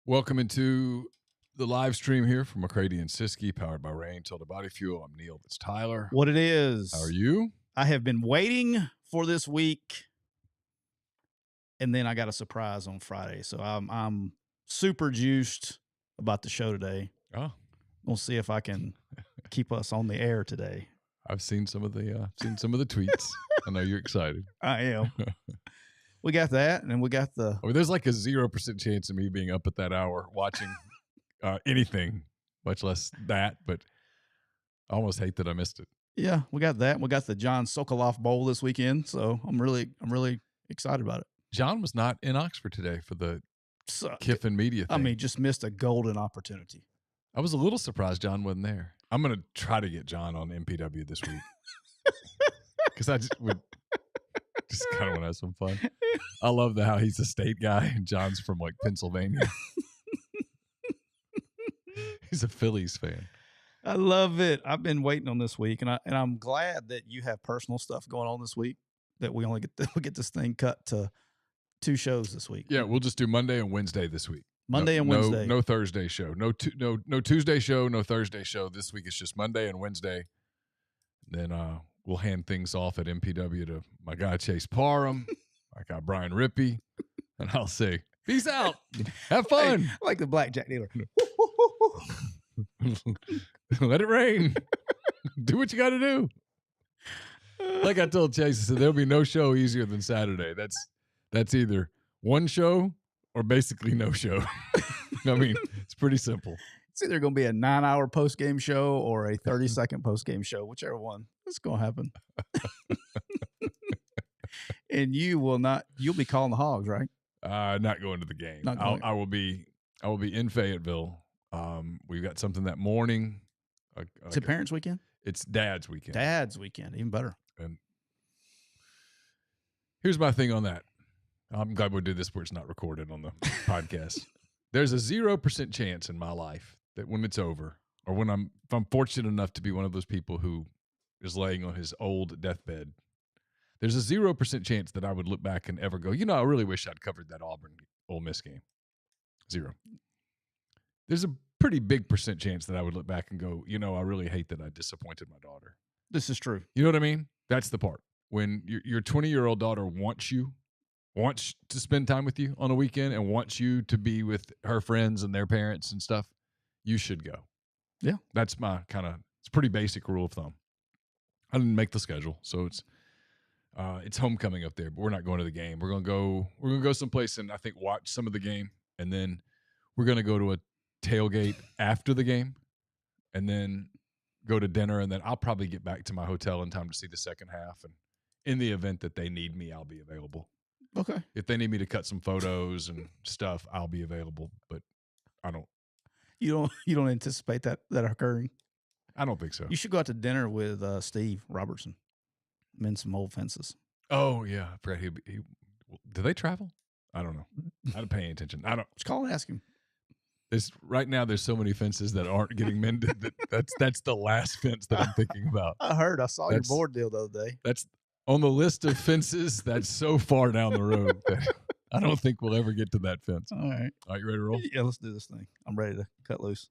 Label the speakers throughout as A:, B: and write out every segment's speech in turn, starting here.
A: Welcome into the live stream here from McCready and Siskey, powered by Rain, Tilda Body Fuel. I'm Neal. That's Tyler.
B: What it is.
A: How are you?
B: I have been waiting for this week, and then I got a surprise on Friday. So I'm super juiced about the show today.
A: Oh,
B: We'll see if I can keep us on the air today.
A: I've seen some of the tweets. I know you're excited.
B: I am. We got that, and then we got the.
A: I mean, there's like a 0% chance of me being up at that hour watching anything, much less that. But I almost hate that I missed it.
B: Yeah, we got that. We got the John Sokoloff Bowl this weekend, so I'm really excited about it.
A: John was not in Oxford today for the Kiffin Media thing.
B: I mean, just missed a golden opportunity.
A: I was a little surprised John wasn't there. I'm going to try to get John on MPW this week because I just kind of want to have some fun. I love how he's a state guy and John's from like Pennsylvania. He's a Phillies fan.
B: I love it. I've been waiting on this week, and I'm glad that you have personal stuff going on this week. That we only get this thing cut to 2 shows this week.
A: Yeah, we'll just do Monday and Wednesday this week.
B: Monday and Wednesday.
A: No Thursday show. No Tuesday show. No Thursday show. This week it's just Monday and Wednesday. Then we'll hand things off at MPW to my guy Chase Parham, my guy Brian Rippey, and I'll say, peace out. Have fun.
B: Hey, like the blackjack dealer.
A: Let it rain. Do what you got to do. Like I told Chase, I said there'll be no show easier than Saturday. That's either one show or basically no show. I mean, it's pretty simple.
B: It's either going to be a 9-hour post-game show or a 30-second post-game show, whichever one. It's going to happen. And you'll be calling the Hogs, right?
A: Not going to the game. I will be in Fayetteville. We've got something that morning.
B: Is it parents' weekend?
A: It's dad's weekend.
B: Dad's weekend, even better.
A: And here's my thing on that. I'm glad we did this where it's not recorded on the podcast. There's a 0% chance in my life that when it's over, or if I'm fortunate enough to be one of those people who is laying on his old deathbed, there's a 0% chance that I would look back and ever go, I really wish I'd covered that Auburn Ole Miss game. 0. There's a pretty big % chance that I would look back and go, I really hate that I disappointed my daughter.
B: This is true.
A: You know what I mean? That's the part. When your 20-year-old daughter wants to spend time with you on a weekend and wants you to be with her friends and their parents and stuff, you should go.
B: Yeah.
A: That's my it's pretty basic rule of thumb. I didn't make the schedule, so it's homecoming up there, but we're not going to the game. We're going to go someplace and I think watch some of the game, and then we're going to go to a tailgate after the game, and then go to dinner, and then I'll probably get back to my hotel in time to see the second half. And in the event that they need me, I'll be available.
B: Okay.
A: If they need me to cut some photos and stuff, I'll be available. But I don't.
B: You don't anticipate that occurring?
A: I don't think so.
B: You should go out to dinner with Steve Robertson. Mend some old fences.
A: Oh yeah, I forgot do they travel? I don't know. I don't pay any attention. I don't.
B: Just call and ask him.
A: Right now, there's so many fences that aren't getting mended. That's the last fence that I'm thinking about.
B: I saw your board deal the other day.
A: That's on the list of fences. That's so far down the road that I don't think we'll ever get to that fence.
B: All right.
A: All right, you ready to roll?
B: Yeah, let's do this thing. I'm ready to cut loose.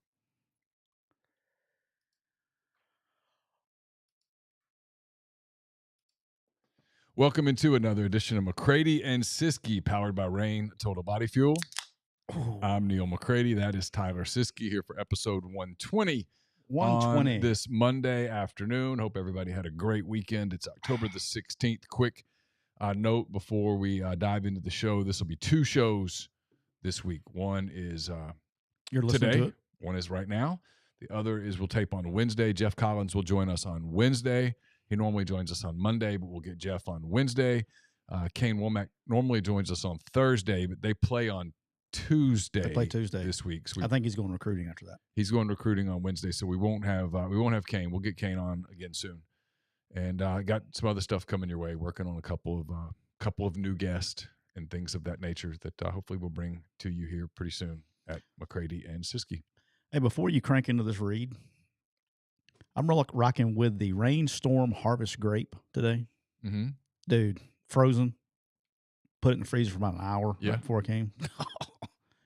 A: Welcome into another edition of McCready and Siskey, powered by Rain, Total Body Fuel. I'm Neal McCready. That is Tyler Siskey here for episode 120.
B: 120.
A: On this Monday afternoon. Hope everybody had a great weekend. It's October the 16th. Quick note before we dive into the show. This will be 2 shows this week. One is
B: You're listening
A: today.
B: To it?
A: One is right now. The other is we'll tape on Wednesday. Jeff Collins will join us on Wednesday. He normally joins us on Monday, but we'll get Jeff on Wednesday. Kane Womack normally joins us on Thursday, but they play on Tuesday.
B: They play Tuesday
A: this week. So
B: I think he's going recruiting after that.
A: He's going recruiting on Wednesday, so we won't have Kane. We'll get Kane on again soon, and I got some other stuff coming your way. Working on a couple of new guests and things of that nature that hopefully we'll bring to you here pretty soon at McCready and Siskey.
B: Hey, before you crank into this read, I'm rocking with the Rainstorm Harvest Grape today.
A: Mm-hmm.
B: Dude, frozen. Put it in the freezer for about an hour
A: right
B: before it came.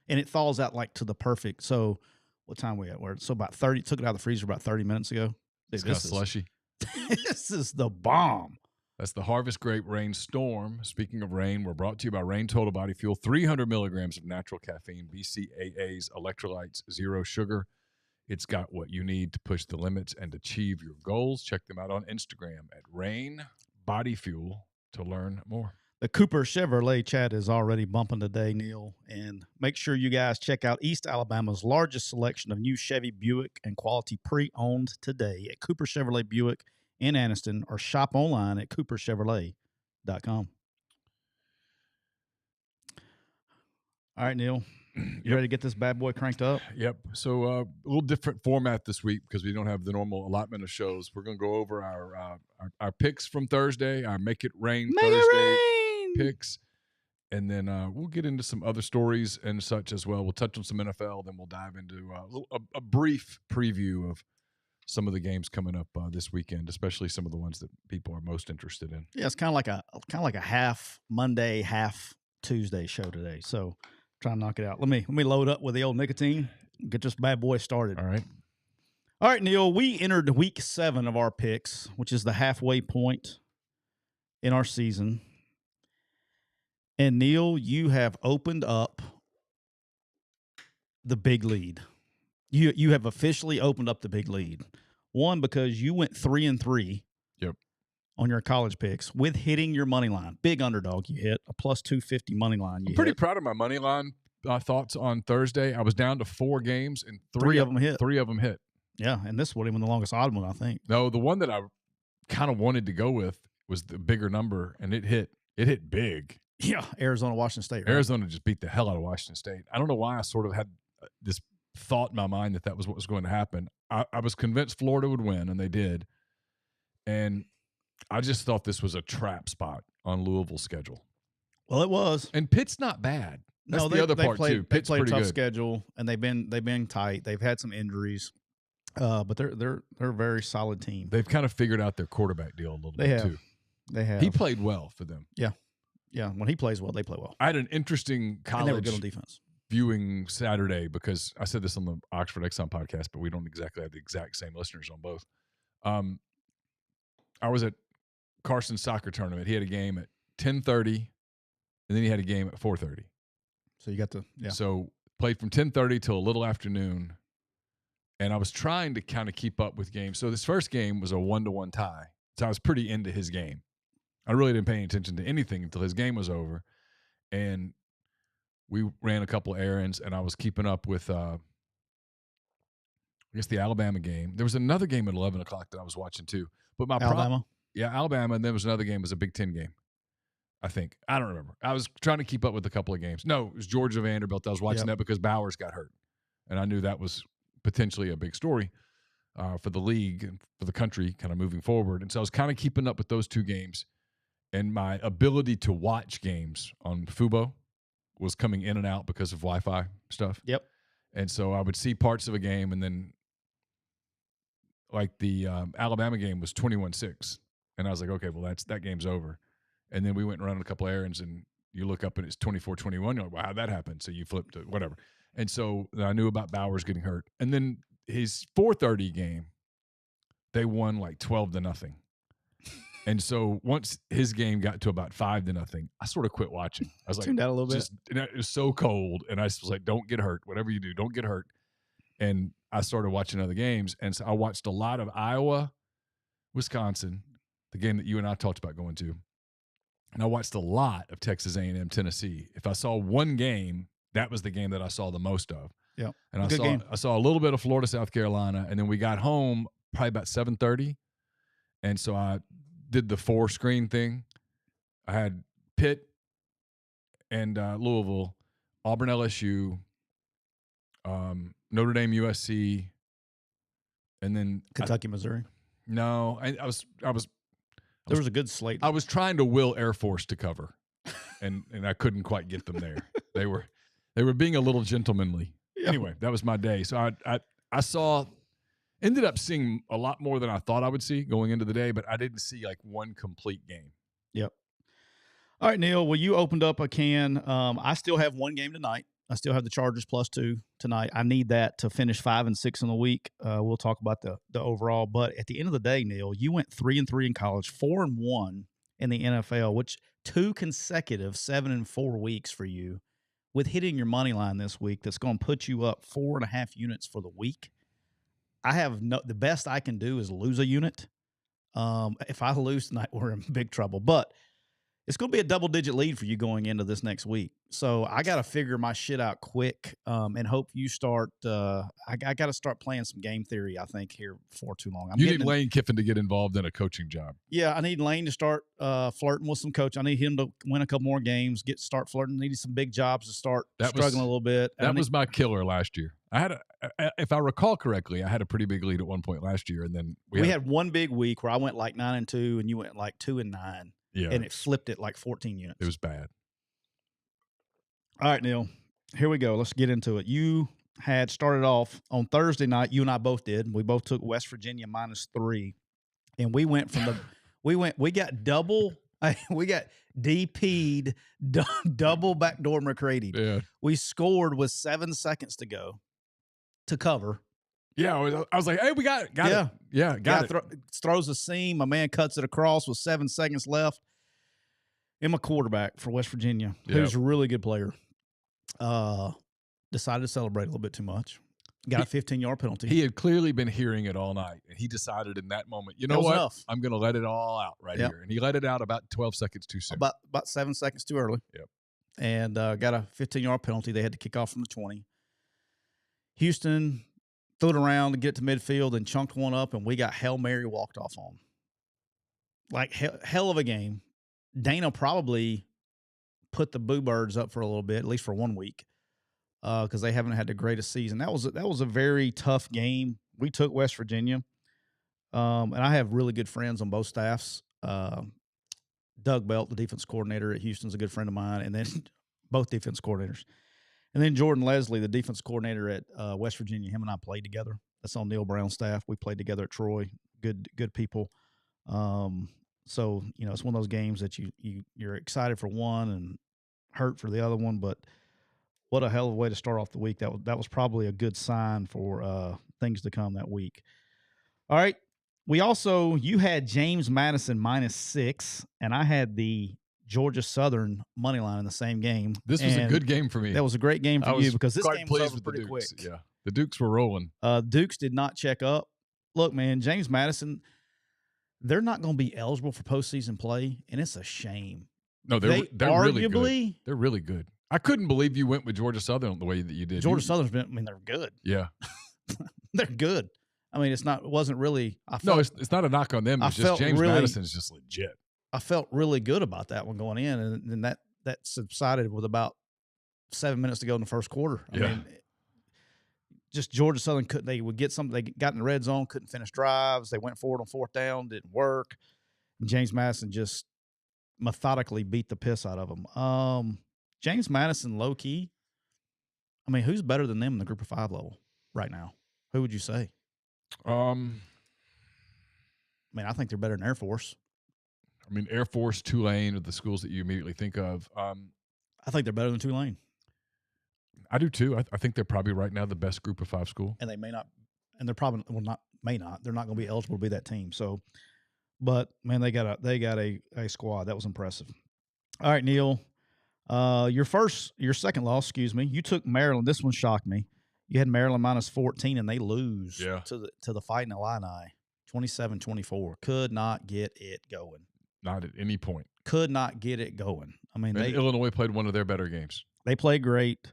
B: and it thaws out like to the perfect. So what time we at? So about 30. Took it out of the freezer about 30 minutes ago.
A: It's kind of slushy.
B: This is the bomb.
A: That's the Harvest Grape Rain Storm. Speaking of rain, we're brought to you by Rain Total Body Fuel. 300 milligrams of natural caffeine, BCAAs, electrolytes, zero sugar. It's got what you need to push the limits and achieve your goals. Check them out on Instagram at Rain Body Fuel to learn more.
B: The Cooper Chevrolet chat is already bumping today, Neal. And make sure you guys check out East Alabama's largest selection of new Chevy, Buick, and quality pre-owned today at Cooper Chevrolet Buick in Anniston, or shop online at cooperchevrolet.com. All right, Neal. You ready to get this bad boy cranked up?
A: Yep. So a little different format this week because we don't have the normal allotment of shows. We're going to go over our picks from Thursday, our Make It Rain Thursday picks, and then we'll get into some other stories and such as well. We'll touch on some NFL, then we'll dive into a brief preview of some of the games coming up this weekend, especially some of the ones that people are most interested in.
B: Yeah, it's kind of like a half Monday, half Tuesday show today. So try to knock it out. Let me load up with the old nicotine. Get this bad boy started.
A: All
B: right, Neal. We entered week 7 of our picks, which is the halfway point in our season. And Neal, you have opened up the big lead. You have officially opened up the big lead. One, because you went 3-3.
A: Yep.
B: On your college picks with hitting your money line. Big underdog you hit, a plus 250 money line.
A: I'm pretty proud of my money line thoughts on Thursday. I was down to 4 games and
B: three of them hit.
A: 3 of them hit.
B: Yeah, and this would have been the longest odd one, I think.
A: No, the one that I kind of wanted to go with was the bigger number, and it hit big.
B: Yeah, Arizona, Washington State. Right?
A: Arizona just beat the hell out of Washington State. I don't know why I sort of had this thought in my mind that was what was going to happen. I was convinced Florida would win, and they did. And I just thought this was a trap spot on Louisville's schedule.
B: Well, it was.
A: And Pitt's not bad. That's the other part too. Pitt's
B: played
A: pretty
B: a tough
A: good.
B: schedule, and they've been tight. They've had some injuries, but they're a very solid team.
A: They've kind of figured out their quarterback deal a little bit too.
B: They have.
A: He played well for them.
B: Yeah. When he plays well, they play well.
A: I had an interesting college
B: and they were good on defense.
A: Viewing Saturday because I said this on the Oxford Exxon podcast, but we don't exactly have the exact same listeners on both. I was at Carson's soccer tournament. He had a game at 10:30, and then he had a game at 4:30.
B: So you got
A: So played from 10:30 till a little afternoon, and I was trying to kind of keep up with games. So this first game was a 1-1 tie, so I was pretty into his game. I really didn't pay any attention to anything until his game was over, and we ran a couple errands, and I was keeping up with, I guess, the Alabama game. There was another game at 11 o'clock that I was watching too. But my
B: Alabama?
A: Alabama, and then there was another game. It was a Big Ten game, I think. I don't remember. I was trying to keep up with a couple of games. No, it was Georgia Vanderbilt. I was watching that because Bowers got hurt, and I knew that was potentially a big story for the league and for the country kind of moving forward. And so I was kind of keeping up with those 2 games, and my ability to watch games on Fubo was coming in and out because of Wi-Fi stuff.
B: Yep.
A: And so I would see parts of a game, and then like the Alabama game was 21-6. And I was like, okay, well, that game's over. And then we went and ran a couple errands, and you look up and it's 24-21. You're like, wow, how'd that happen? So you flipped to whatever. And so I knew about Bowers getting hurt. And then his 4:30 game, they won like 12-0. And so once his game got to about 5-0, I sort of quit watching. I was like,
B: tuned out a little bit.
A: It was so cold, and I was like, don't get hurt. Whatever you do, don't get hurt. And I started watching other games, and so I watched a lot of Iowa, Wisconsin, the game that you and I talked about going to, and I watched a lot of Texas A&M, Tennessee. If I saw one game, that was the game that I saw the most of.
B: Yeah,
A: and I saw a little bit of Florida, South Carolina, and then we got home probably about 7:30, and so I did the 4-screen thing. I had Pitt and Louisville, Auburn, LSU, Notre Dame, USC, and then
B: Kentucky, Missouri.
A: No, I was.
B: There was a good slate.
A: I was trying to will Air Force to cover, and I couldn't quite get them there. They were being a little gentlemanly. Yeah. Anyway, that was my day. So I ended up seeing a lot more than I thought I would see going into the day, but I didn't see like one complete game.
B: Yep. All right, Neal. Well, you opened up a can. I still have one game tonight. I still have the Chargers +2 tonight. I need that to finish 5-6 in the week. We'll talk about the overall. But at the end of the day, Neal, you went 3-3 in college, 4-1 in the NFL, which 2 consecutive 7-4 weeks for you, with hitting your money line this week. That's going to put you up 4.5 units for the week. The best I can do is lose a unit. If I lose tonight, we're in big trouble. But it's going to be a double-digit lead for you going into this next week. So I got to figure my shit out quick and hope you start. I got to start playing some game theory, I think, here before too long.
A: You need Lane Kiffin to get involved in a coaching job.
B: Yeah, I need Lane to start flirting with some coach. I need him to win a couple more games, start flirting. I need some big jobs to start struggling a little bit.
A: That was my killer last year. I had, if I recall correctly, I had a pretty big lead at one point last year, and then we had one
B: big week where I went like 9-2, and you went like 2-9.
A: Yeah,
B: and it flipped it like 14 units.
A: It was bad.
B: All right, Neal, here we go. Let's get into it. You had started off on Thursday night. You and I both did. We both took West Virginia -3, and we went from the we got double. We got DP'd, double backdoor McCready.
A: Yeah,
B: we scored with 7 seconds to go to cover.
A: Yeah, I was like, hey, we got it. Yeah, got it.
B: Throws a seam. My man cuts it across with 7 seconds left. And my quarterback for West Virginia, who's a really good player, decided to celebrate a little bit too much. Got a 15-yard penalty.
A: He had clearly been hearing it all night, and he decided in that moment, you know what?
B: Enough.
A: I'm going to let it all out here. And he let it out about 12 seconds too soon.
B: About 7 seconds too early.
A: Yep.
B: And got a 15-yard penalty. They had to kick off from the 20. Houston threw it around to get to midfield and chunked one up, and we got Hail Mary walked off on. Like, hell of a game. Dana probably put the Boo Birds up for a little bit, at least for 1 week, because they haven't had the greatest season. That was a very tough game. We took West Virginia, and I have really good friends on both staffs. Doug Belt, the defense coordinator at Houston, is a good friend of mine, and then both defense coordinators. And then Jordan Leslie, the defense coordinator at West Virginia, him and I played together. That's on Neal Brown's staff. We played together at Troy. Good people. So, it's one of those games that you're excited for one and hurt for the other one. But what a hell of a way to start off the week. That was probably a good sign for things to come that week. All right. You had James Madison -6, and I had the Georgia Southern money line in the same game.
A: This was a good game for me.
B: That was a great game for you because this game was over pretty quick.
A: Yeah, the Dukes were rolling.
B: Dukes did not check up. Look, man, James Madison, they're not going to be eligible for postseason play, and it's a shame.
A: No, they're really good. They're really good. I couldn't believe you went with Georgia Southern the way that you did.
B: Georgia Southern's been. I mean, they're good.
A: Yeah,
B: they're good. I mean, it wasn't really.
A: It's not a knock on them. It's just James Madison's just legit.
B: I felt really good about that one going in, and then that subsided with about 7 minutes to go in the first quarter. I mean, just Georgia Southern they would get something. They got in the red zone, couldn't finish drives. They went forward on 4th down, didn't work. And James Madison just methodically beat the piss out of them. James Madison, low key. I mean, who's better than them in the Group of 5 level right now? Who would you say? I mean, I think they're better than Air Force.
A: I mean, Air Force, Tulane are the schools that you immediately think of.
B: I think they're better than Tulane.
A: I do too. I think they're probably right now the best Group of 5 school.
B: And they may not, and they're probably may not. They're not going to be eligible to be that team. So, but man, they got a squad that was impressive. All right, Neal, your second loss. Excuse me. You took Maryland. This one shocked me. You had Maryland -14, and they lose to the Fighting Illini, 27-24. Could not get it going.
A: Not at any point.
B: Could not get it going. I mean,
A: Illinois played one of their better games.
B: They played great.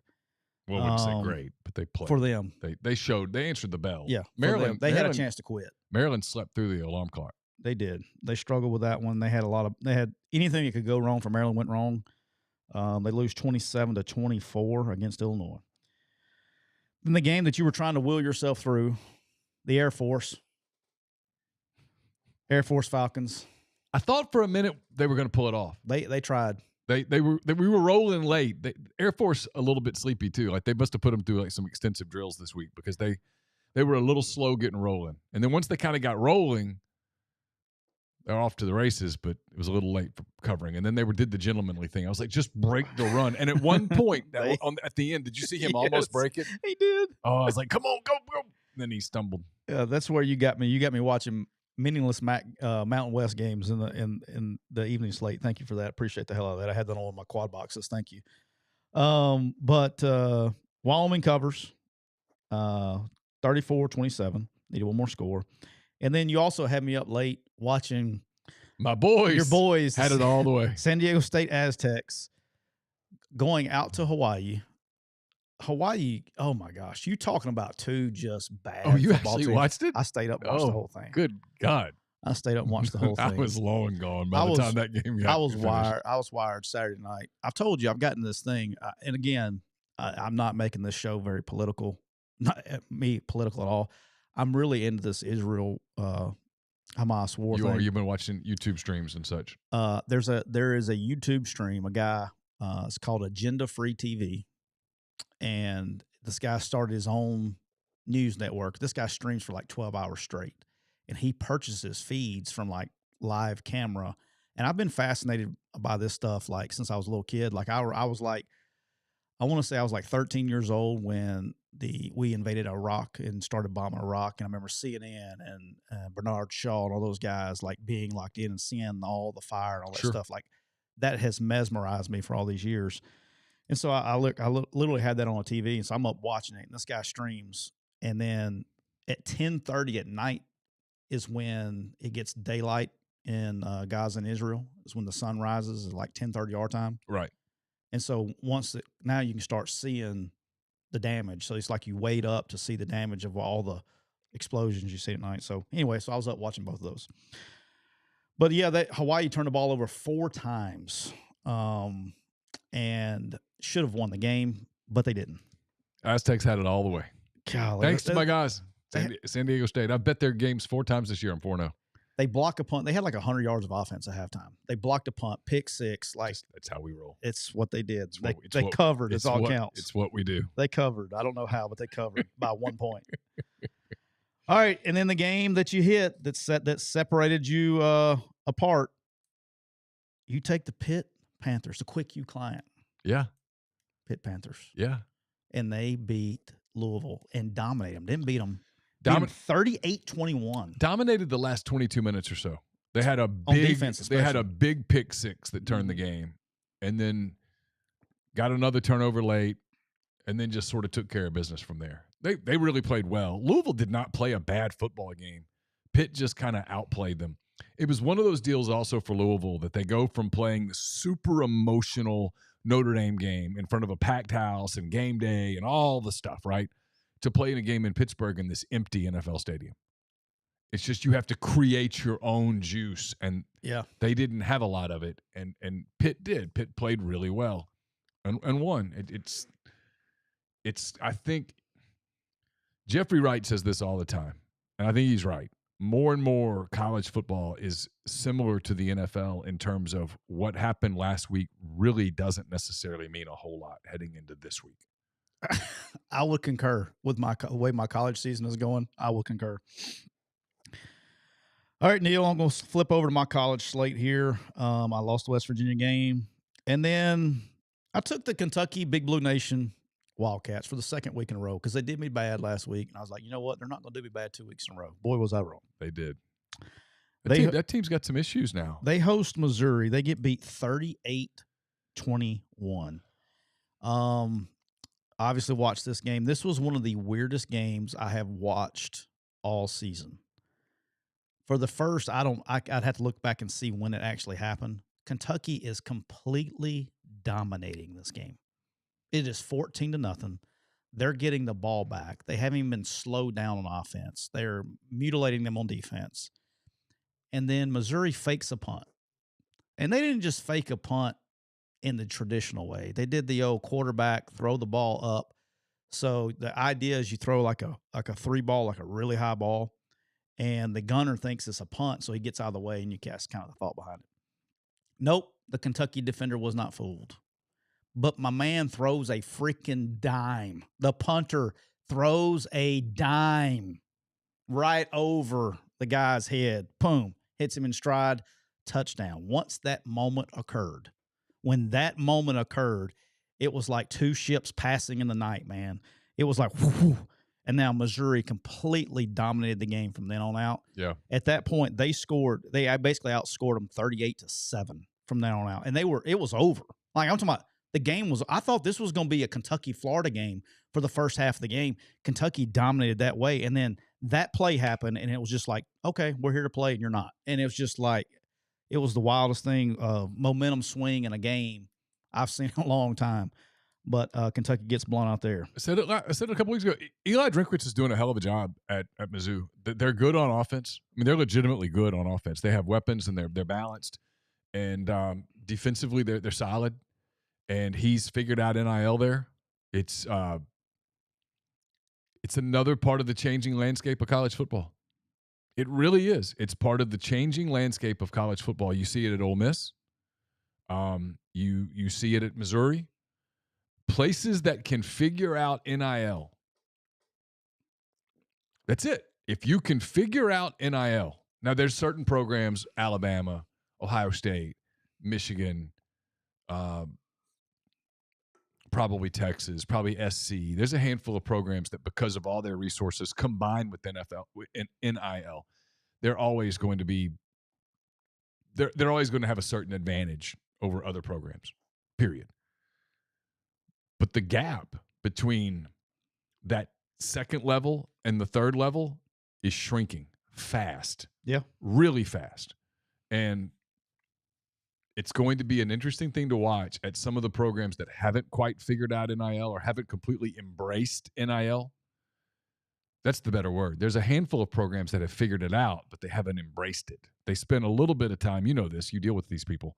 A: Well, I wouldn't say great, but they played.
B: For them.
A: They answered the bell.
B: Yeah.
A: Maryland.
B: They had a chance to quit.
A: Maryland slept through the alarm clock.
B: They did. They struggled with that one. They had anything that could go wrong for Maryland went wrong. They lose 27-24 against Illinois. Then the game that you were trying to will yourself through, the Air Force Falcons.
A: I thought for a minute they were going to pull it off.
B: They tried.
A: We were rolling late. Air Force a little bit sleepy too. Like they must have put them through like some extensive drills this week because they were a little slow getting rolling. And then once they kind of got rolling, they're off to the races, but it was a little late for covering. And then they did the gentlemanly thing. I was like, just break the run. And at one point, at the end, did you see him almost break it?
B: He did.
A: Oh, I was like, come on, go. And then he stumbled.
B: Yeah, that's where you got me. You got me watching meaningless Mountain West games in the evening slate. Thank you for that. Appreciate the hell out of that. I had that on my quad boxes. Thank you. But Wyoming covers 34-27. Needed one more score. And then you also had me up late watching
A: my boys.
B: Your boys
A: had it all the way.
B: San Diego State Aztecs going out to Hawaii. Hawaii, oh my gosh. You talking about two just bad.
A: Oh, you actually watched it?
B: I stayed up and watched the whole thing.
A: Good God.
B: I stayed up and watched the whole thing.
A: I was long gone by the time that game got
B: I was wired. I was wired Saturday night. I've told you I've gotten this thing. And again, I'm not making this show very political. Not me political at all. I'm really into this Israel Hamas war thing.
A: You've been watching YouTube streams and such.
B: There is a YouTube stream. A guy, it's called Agenda Free TV, and this guy started his own news network. This guy streams for like 12 hours straight, and he purchases feeds from like live camera. And I've been fascinated by this stuff like since I was a little kid. Like I was like, I want to say I was like 13 years old when we invaded Iraq and started bombing Iraq. And I remember CNN and Bernard Shaw and all those guys like being locked in and seeing all the fire and all that stuff. Like that has mesmerized me for all these years. And so I literally had that on a TV. And so I'm up watching it, and this guy streams. And then at 10:30 at night is when it gets daylight in Gaza and Israel. Is when the sun rises at like 10:30 our time.
A: Right. And
B: so now you can start seeing the damage. So it's like you wait up to see the damage of all the explosions you see at night. So anyway, I was up watching both of those. But yeah, Hawaii turned the ball over 4 times and should have won the game, but they didn't.
A: Aztecs had it all the way.
B: Golly,
A: thanks to my guys, San Diego State. I bet their games 4 times this year. I'm 4-0.
B: They block a punt. They had like 100 yards of offense at halftime. They blocked a punt, pick 6. Like
A: that's how we roll.
B: It's what they did. They covered. It's all counts.
A: It's what we do.
B: They covered. I don't know how, but they covered by 1 point. All right, and then the game that you hit that separated you apart. You take the Pitt Panthers, the Quick U client.
A: Yeah.
B: Pitt Panthers.
A: Yeah.
B: And they beat Louisville and dominated them. Didn't beat them. 38-21.
A: Dominated the last 22 minutes or so. They had a big pick 6 that turned the game, and then got another turnover late, and then just sort of took care of business from there. They really played well. Louisville did not play a bad football game. Pitt just kind of outplayed them. It was one of those deals also for Louisville that they go from playing the super emotional Notre Dame game in front of a packed house and game day and all the stuff, right? To playing a game in Pittsburgh in this empty NFL stadium. It's just you have to create your own juice, and they didn't have a lot of it, and Pitt did. Pitt played really well and won. It's I think Jeffrey Wright says this all the time, and I think he's right. More and more college football is similar to the NFL in terms of what happened last week really doesn't necessarily mean a whole lot heading into this week.
B: I would concur with the way my college season is going. I will concur. All right, Neal, I'm going to flip over to my college slate here. I lost the West Virginia game. And then I took the Kentucky Big Blue Nation Wildcats for the 2nd week in a row because they did me bad last week. And I was like, you know what? They're not going to do me bad 2 weeks in a row. Boy, was I wrong.
A: They did. That team's got some issues now.
B: They host Missouri. They get beat 38-21. Obviously watched this game. This was one of the weirdest games I have watched all season. For the first, I'd have to look back and see when it actually happened. Kentucky is completely dominating this game. It is 14-0. They're getting the ball back. They haven't even been slowed down on offense. They're mutilating them on defense. And then Missouri fakes a punt. And they didn't just fake a punt in the traditional way. They did the old quarterback throw the ball up. So the idea is you throw like a 3 ball, like a really high ball, and the gunner thinks it's a punt, so he gets out of the way and you cast kind of the thought behind it. Nope, the Kentucky defender was not fooled. But my man throws a freaking dime. The punter throws a dime right over the guy's head. Boom. hits him in stride, touchdown. Once that moment occurred, when that moment occurred, it was like two ships passing in the night, man. It was like, whoo, and now Missouri completely dominated the game from then on out.
A: Yeah.
B: At that point, they basically outscored them 38-7 from then on out. And it was over. Like, I'm talking about the game was, I thought this was going to be a Kentucky-Florida game for the first half of the game. Kentucky dominated that way. And then that play happened, and it was just like, okay, we're here to play, and you're not. And it was just like, it was the wildest thing, momentum swing in a game I've seen in a long time. But Kentucky gets blown out there.
A: I said it a couple weeks ago. Eli Drinkwitz is doing a hell of a job at Mizzou. They're good on offense. I mean, they're legitimately good on offense. They have weapons, and they're balanced. And defensively, they're solid. And he's figured out NIL there. It's another part of the changing landscape of college football. It really is. It's part of the changing landscape of college football. You see it at Ole Miss. You see it at Missouri. Places that can figure out NIL. That's it. If you can figure out NIL. Now, there's certain programs, Alabama, Ohio State, Michigan, probably Texas, probably SC. There's a handful of programs that, because of all their resources combined with NIL, they're always going to be they're always going to have a certain advantage over other programs, period. But the gap between that second level and the third level is shrinking fast.
B: Yeah.
A: Really fast. And it's going to be an interesting thing to watch at some of the programs that haven't quite figured out NIL or haven't completely embraced NIL. That's the better word. There's a handful of programs that have figured it out, but they haven't embraced it. They spend a little bit of time, you know this, you deal with these people.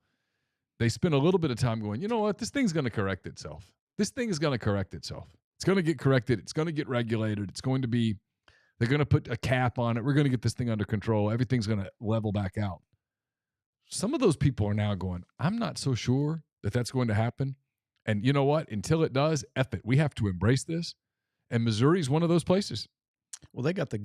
A: They spend a little bit of time going, you know what, this thing's going to correct itself. This thing is going to correct itself. It's going to get corrected. It's going to get regulated. It's going to be, they're going to put a cap on it. We're going to get this thing under control. Everything's going to level back out. Some of those people are now going, I'm not so sure that that's going to happen. And you know what? Until it does, F it. We have to embrace this. And Missouri is one of those places.
B: Well, they got the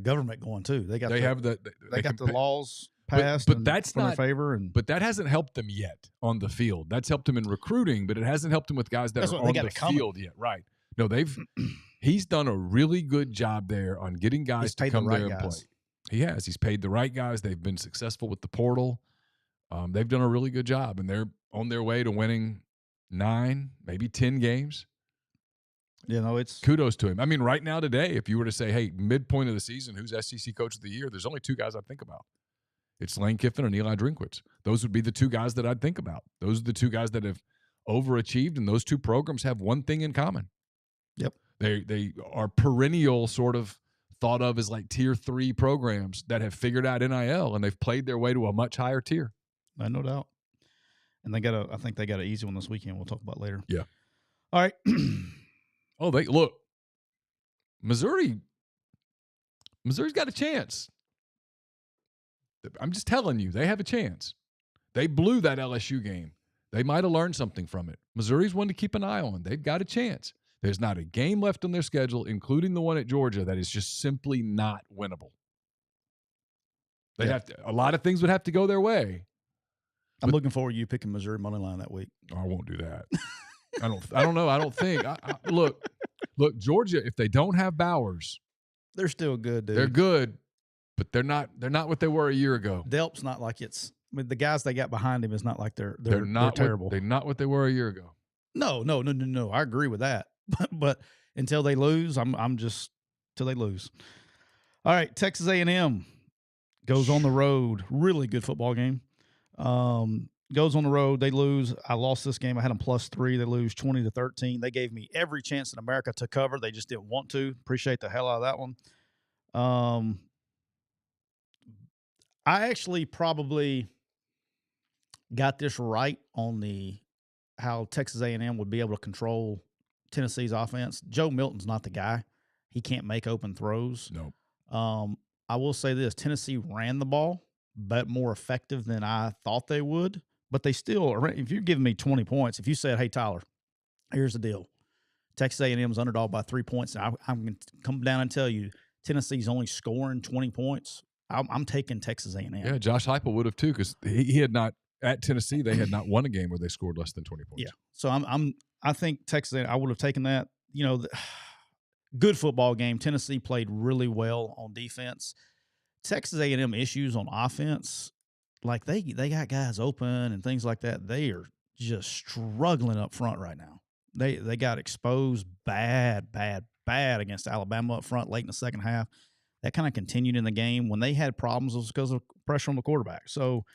B: government going too. They got the laws passed,
A: but that's not
B: in their favor.
A: But that hasn't helped them yet on the field. That's helped them in recruiting, but it hasn't helped them with guys that are on the field yet. Right? No, he's done a really good job there on getting guys to come there and play. He has. He's paid the right guys. They've been successful with the portal. They've done a really good job, and they're on their way to winning 9, maybe 10 games.
B: You know, it's
A: kudos to him. I mean, right now today, if you were to say, hey, midpoint of the season, who's SEC Coach of the Year? There's only 2 guys I'd think about. It's Lane Kiffin and Eli Drinkwitz. Those would be the 2 guys that I'd think about. Those are the 2 guys that have overachieved, and those 2 programs have one thing in common.
B: Yep.
A: They are perennial sort of thought of as like tier 3 programs that have figured out NIL, and they've played their way to a much higher tier.
B: No doubt. And I think they got an easy one this weekend we'll talk about later.
A: Yeah.
B: All right.
A: Oh, Missouri's got a chance. I'm just telling you, they have a chance. They blew that LSU game. They might have learned something from it. Missouri's one to keep an eye on. They've got a chance. There's not a game left on their schedule, including the one at Georgia, that is just simply not winnable. A lot of things would have to go their way.
B: I'm looking forward to you picking Missouri money line that week.
A: I won't do that. I don't know. I don't think. Look, Georgia, if they don't have Bowers,
B: they're still good, dude.
A: They're good, but they're not what they were a year ago.
B: Delp's not like it's. I mean, the guys they got behind him is not like they're terrible.
A: They're not what they were a year ago.
B: No. I agree with that. But until they lose, I'm just till they lose. All right, Texas A&M goes on the road. Really good football game. Goes on the road. They lose. I lost this game. I had them +3. They lose 20-13. They gave me every chance in America to cover. They just didn't want to. Appreciate the hell out of that one. I actually probably got this right on how Texas A&M would be able to control Tennessee's offense. Joe Milton's not the guy. He can't make open throws.
A: Nope.
B: I will say this. Tennessee ran the ball, but more effective than I thought they would. But they still, if you're giving me 20 points, if you said, hey, Tyler, here's the deal. Texas A&M's underdog by 3 points. And I'm going to come down and tell you, Tennessee's only scoring 20 points. I'm taking Texas A&M.
A: Yeah, Josh Heupel would have too, because he had not at Tennessee. They had not won a game where they scored less than 20 points.
B: Yeah. So I think Texas A&M, I would have taken that. Good football game. Tennessee played really well on defense. Texas A&M issues on offense, like they got guys open and things like that. They are just struggling up front right now. They got exposed bad against Alabama up front late in the second half. That kind of continued in the game. When they had problems, it was because of pressure on the quarterback. So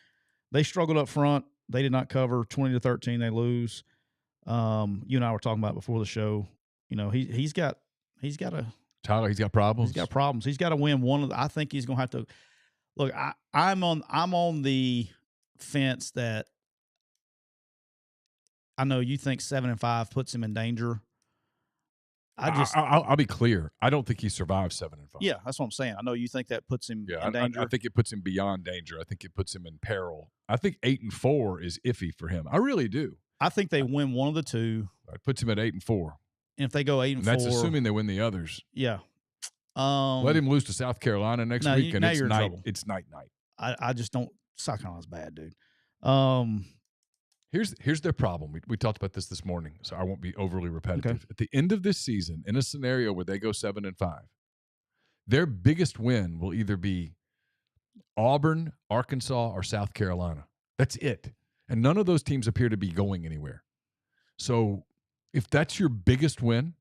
B: they struggled up front. They did not cover 20-13. They lose. You and I were talking about before the show. He's got
A: Tyler, he's got problems.
B: He's got problems. He's got to win one of the. I think he's going to have to. Look, I'm on the fence that I know you think 7-5 puts him in danger.
A: I'll be clear. I don't think he survives 7-5.
B: Yeah, that's what I'm saying. I know you think that puts him in danger.
A: I think it puts him beyond danger. I think it puts him in peril. I think 8-4 is iffy for him. I really do.
B: I think they win one of the two.
A: It puts him at 8-4.
B: And if they go 8-4,
A: that's assuming they win the others.
B: Yeah.
A: Let him lose to South Carolina next week, and
B: you're in trouble.
A: It's night.
B: I just don't. South Carolina's bad, dude.
A: Here's their problem. We talked about this morning, so I won't be overly repetitive.
B: Okay.
A: At the end of this season, in a scenario where they go 7-5, their biggest win will either be Auburn, Arkansas, or South Carolina. That's it. And none of those teams appear to be going anywhere. So if that's your biggest win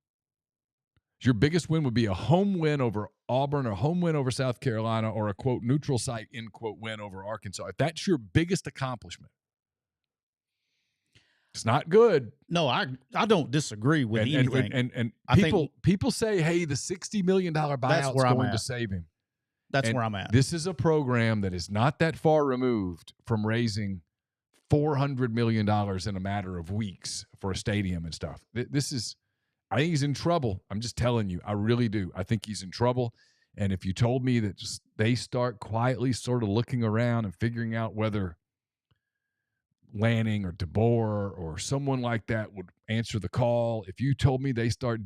A: would be a home win over Auburn, or a home win over South Carolina, or a, quote, neutral site, end quote, win over Arkansas. If that's your biggest accomplishment, it's not good.
B: No, I don't disagree with anything.
A: And people say, hey, the $60 million buyout is going to save him.
B: That's where I'm at.
A: This is a program that is not that far removed from raising $400 million in a matter of weeks for a stadium and stuff. I think he's in trouble. I'm just telling you. I really do. I think he's in trouble. And if you told me that just they start quietly sort of looking around and figuring out whether Lanning or DeBoer or someone like that would answer the call, if you told me they start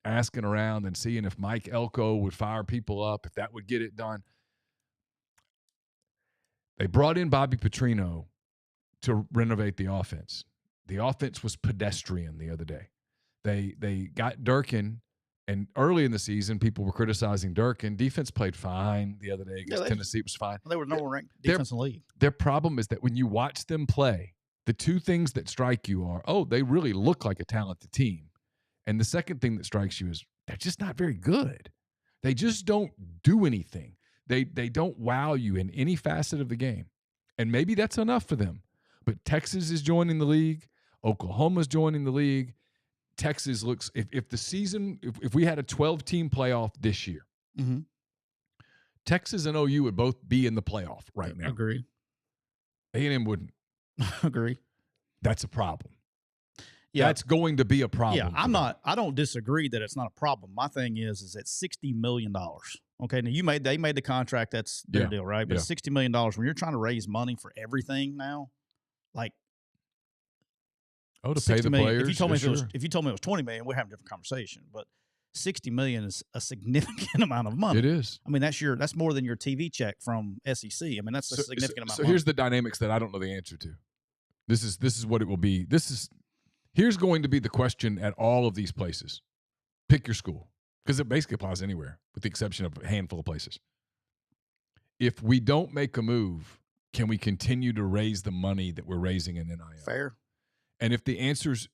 A: asking around and seeing if Mike Elko would fire people up, if that would get it done. They brought in Bobby Petrino to renovate the offense. The offense was pedestrian the other day. They got Durkin, and early in the season, people were criticizing Durkin. Defense played fine the other day against Tennessee. It was fine.
B: They were number one ranked defense in the league.
A: Their problem is that when you watch them play, the two things that strike you are, they really look like a talented team. And the second thing that strikes you is they're just not very good. They just don't do anything. They don't wow you in any facet of the game. And maybe that's enough for them. But Texas is joining the league. Oklahoma's joining the league. Texas looks, if we had a 12-team playoff this year,
B: mm-hmm.
A: Texas and OU would both be in the playoff right now.
B: Agreed.
A: A&M wouldn't.
B: Agree.
A: That's a problem.
B: Yeah.
A: That's going to be a problem.
B: Yeah, I don't disagree that it's not a problem. My thing is at $60 million. Okay, now they made the contract, that's their deal, right? But $60 million, when you're trying to raise money for everything now, like
A: to pay the players.
B: If you told me it was $20 million, we're having a different conversation. But $60 million is a significant amount of money.
A: It is.
B: I mean, that's more than your TV check from SEC. I mean, that's a significant amount of money.
A: So here's the dynamics that I don't know the answer to. This is what it will be. Here's going to be the question at all of these places. Pick your school, because it basically applies anywhere with the exception of a handful of places. If we don't make a move, can we continue to raise the money that we're raising in NIL?
B: Fair.
A: And if the answer's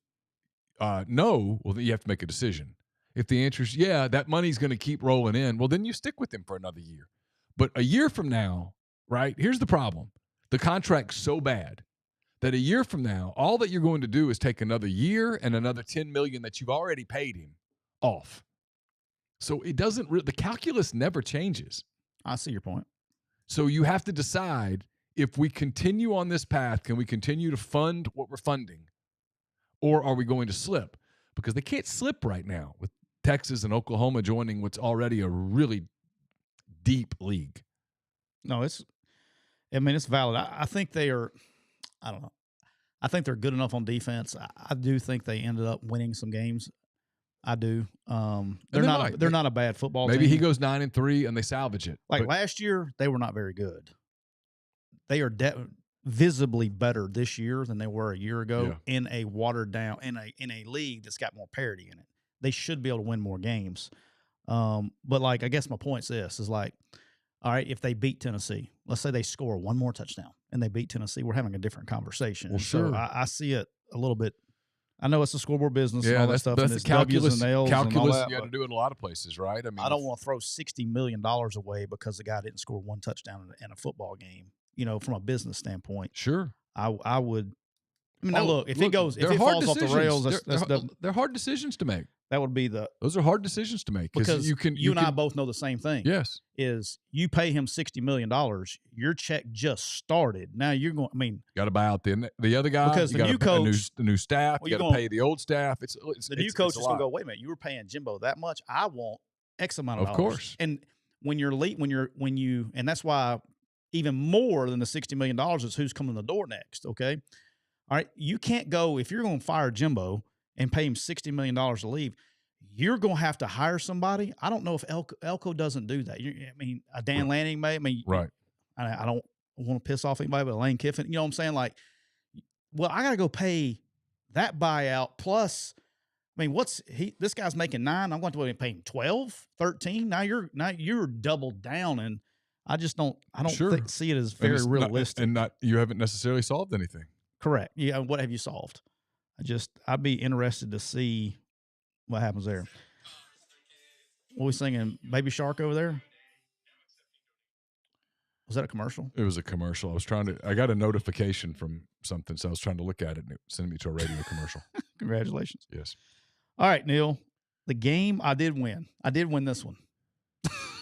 A: no, well, then you have to make a decision. If the answer is, yeah, that money's going to keep rolling in, well, then you stick with him for another year. But a year from now, right, here's the problem. The contract's so bad that a year from now, all that you're going to do is take another year and another $10 million that you've already paid him off. So it doesn't the calculus never changes.
B: I see your point.
A: So you have to decide, if we continue on this path, can we continue to fund what we're funding, or are we going to slip? Because they can't slip right now with Texas and Oklahoma joining what's already a really deep league.
B: No, it's valid. I think they are, I don't know. I think they're good enough on defense. I do think they ended up winning some games. I do.
A: they might.
B: They're not a bad football
A: Maybe
B: team.
A: he goes 9-3 and they salvage it.
B: Like
A: But
B: last year, they were not very good. They are visibly better this year than they were a year ago in a watered down in a league that's got more parity in it. They should be able to win more games. But like I guess my point is like, all right, if they beat Tennessee, let's say they score one more touchdown and they beat Tennessee, we're having a different conversation.
A: Well,
B: so
A: sure.
B: I see it a little bit. I know it's a scoreboard business and all that
A: that's
B: stuff.
A: that's
B: And
A: the
B: it's W's and L's
A: calculus
B: and all that,
A: you got to do it in a lot of places, right? I mean,
B: I don't want to throw $60 million away because the guy didn't score one touchdown in a football game. You know, from a business standpoint,
A: sure.
B: I would. I mean, now look, if it falls off the rails,
A: they're hard decisions to make.
B: That would be
A: those are hard decisions to make
B: because
A: you
B: and I both know the same thing.
A: Yes,
B: is you pay him $60 million, your check just started. Now you're going. I mean,
A: got to buy out the other guy
B: because
A: you
B: the new coach,
A: the new staff. You got to pay the old staff. It's
B: the new coach is going to go. Wait a minute, you were paying Jimbo that much. I want X amount of dollars.
A: Of course.
B: And when you, and that's why even more than the $60 million is who's coming in the door next. Okay, all right, you can't go if you're going to fire Jimbo and pay him $60 million to leave. You're going to have to hire somebody. I don't know if Elko doesn't do that. I mean, a Dan Lanning may. I mean,
A: right.
B: I don't want to piss off anybody, but Lane Kiffin, you know what I'm saying? Like, well, I got to go pay that buyout plus. I mean, this guy's making $9. I'm going to pay him 12, 13. Now you're doubled down, and I just don't. I don't see it as very realistic.
A: You haven't necessarily solved anything.
B: Correct. Yeah. What have you solved? I'd be interested to see what happens there. What we singing? Baby Shark over there? Was that a commercial?
A: It was a commercial. I got a notification from something, so I was trying to look at it, and it sent me to a radio commercial.
B: Congratulations.
A: Yes.
B: All right, Neal. The game I did win. I did win this one.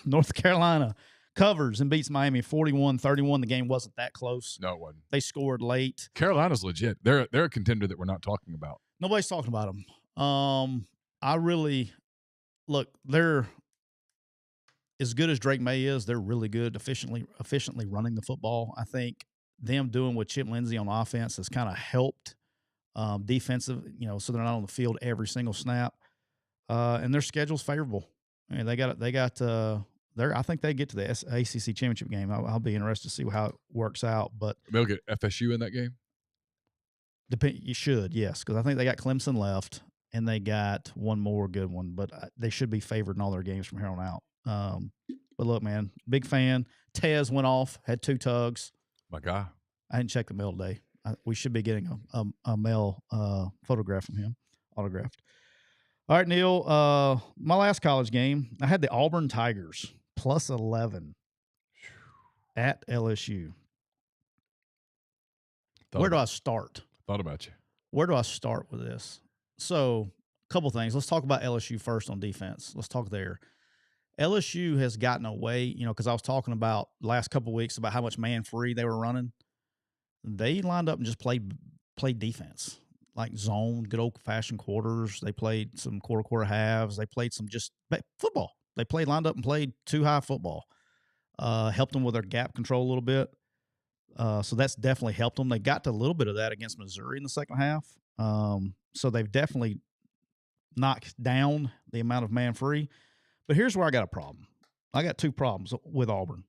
B: North Carolina covers and beats Miami 41-31. The game wasn't that close.
A: No, it wasn't.
B: They scored late.
A: Carolina's legit. They're a contender that we're not talking about.
B: Nobody's talking about them. I really look. They're as good as Drake May is. They're really good, efficiently running the football. I think them doing with Chip Lindsey on offense has kind of helped defensive. You know, so they're not on the field every single snap, and their schedule's favorable. I mean, I think they get to the ACC championship game. I'll be interested to see how it works out. But
A: they'll get FSU in that game.
B: You should, yes, because I think they got Clemson left. And they got one more good one, but they should be favored in all their games from here on out. But look, man, big fan. Tez went off, had 2 tugs.
A: My guy.
B: I didn't check the mail today. We should be getting a mail photograph from him, autographed. All right, Neal, my last college game, I had the Auburn Tigers plus 11 at LSU. Where do I start?
A: Thought about you.
B: Where do I start with this? So, a couple things. Let's talk about LSU first on defense. Let's talk there. LSU has gotten away, because I was talking about last couple of weeks about how much man-free they were running. They lined up and just played defense, like zone, good old-fashioned quarters. They played some quarter halves. They played some just football. They lined up and played two-high football. Helped them with their gap control a little bit. So that's definitely helped them. They got to a little bit of that against Missouri in the second half. So they've definitely knocked down the amount of man-free. But here's where I got a problem. I got 2 problems with Auburn.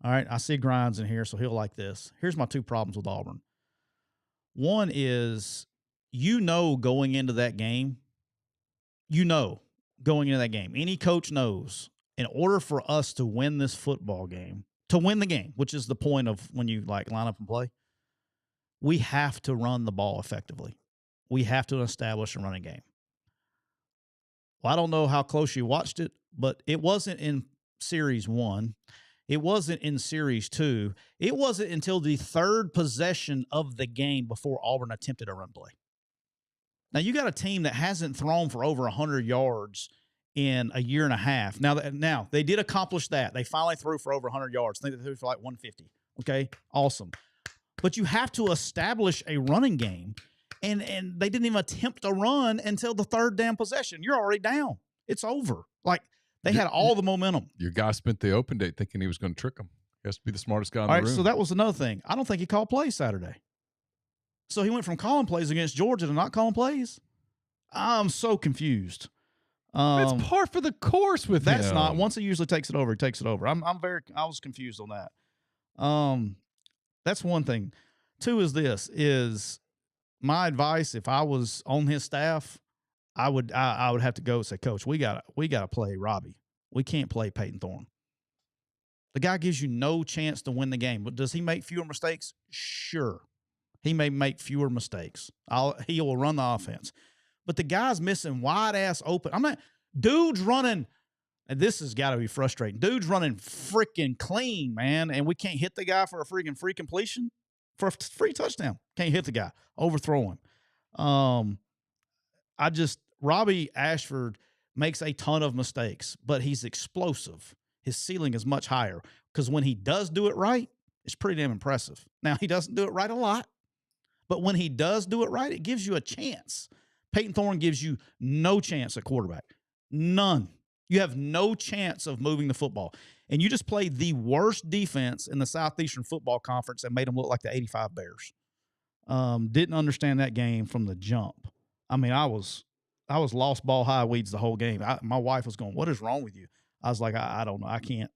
B: All right, I see Grinds in here, so he'll like this. Here's my 2 problems with Auburn. One is, going into that game, any coach knows, in order for us to win this football game, to win the game, which is the point of when you line up and play, we have to run the ball effectively. We have to establish a running game. Well, I don't know how close you watched it, but it wasn't in Series 1. It wasn't in Series 2. It wasn't until the 3rd possession of the game before Auburn attempted a run play. Now, you got a team that hasn't thrown for over 100 yards in a year and a half. Now they did accomplish that. They finally threw for over 100 yards. I think they threw for like 150. Okay, awesome. But you have to establish a running game. And they didn't even attempt a run until the 3rd damn possession. You're already down. It's over. Like, they had all the momentum.
A: Your guy spent the open date thinking he was going to trick him. He has to be the smartest guy in the room.
B: All right, so that was another thing. I don't think he called plays Saturday. So he went from calling plays against Georgia to not calling plays. I'm so confused.
A: That's par for the course with him.
B: That's not. Once he usually takes it over, he takes it over. I was confused on that. That's one thing. Two is my advice. If I was on his staff, I would have to go and say, Coach, we gotta play Robbie. We can't play Peyton Thorne. The guy gives you no chance to win the game. But does he make fewer mistakes? Sure. He may make fewer mistakes. He will run the offense. But the guy's missing wide-ass open. Dude's running, and this has got to be frustrating. Dude's running freaking clean, man, and we can't hit the guy for a freaking free completion, for a free touchdown. Can't hit the guy. Overthrow him. Robbie Ashford makes a ton of mistakes, but he's explosive. His ceiling is much higher because when he does do it right, it's pretty damn impressive. Now, he doesn't do it right a lot, but when he does do it right, it gives you a chance. Peyton Thorne gives you no chance at quarterback. None. You have no chance of moving the football. And you just played the worst defense in the Southeastern Football Conference and made them look like the 85 Bears. Didn't understand that game from the jump. I mean, I was lost ball high weeds the whole game. My wife was going, "What is wrong with you?" I was like, I don't know. I can't.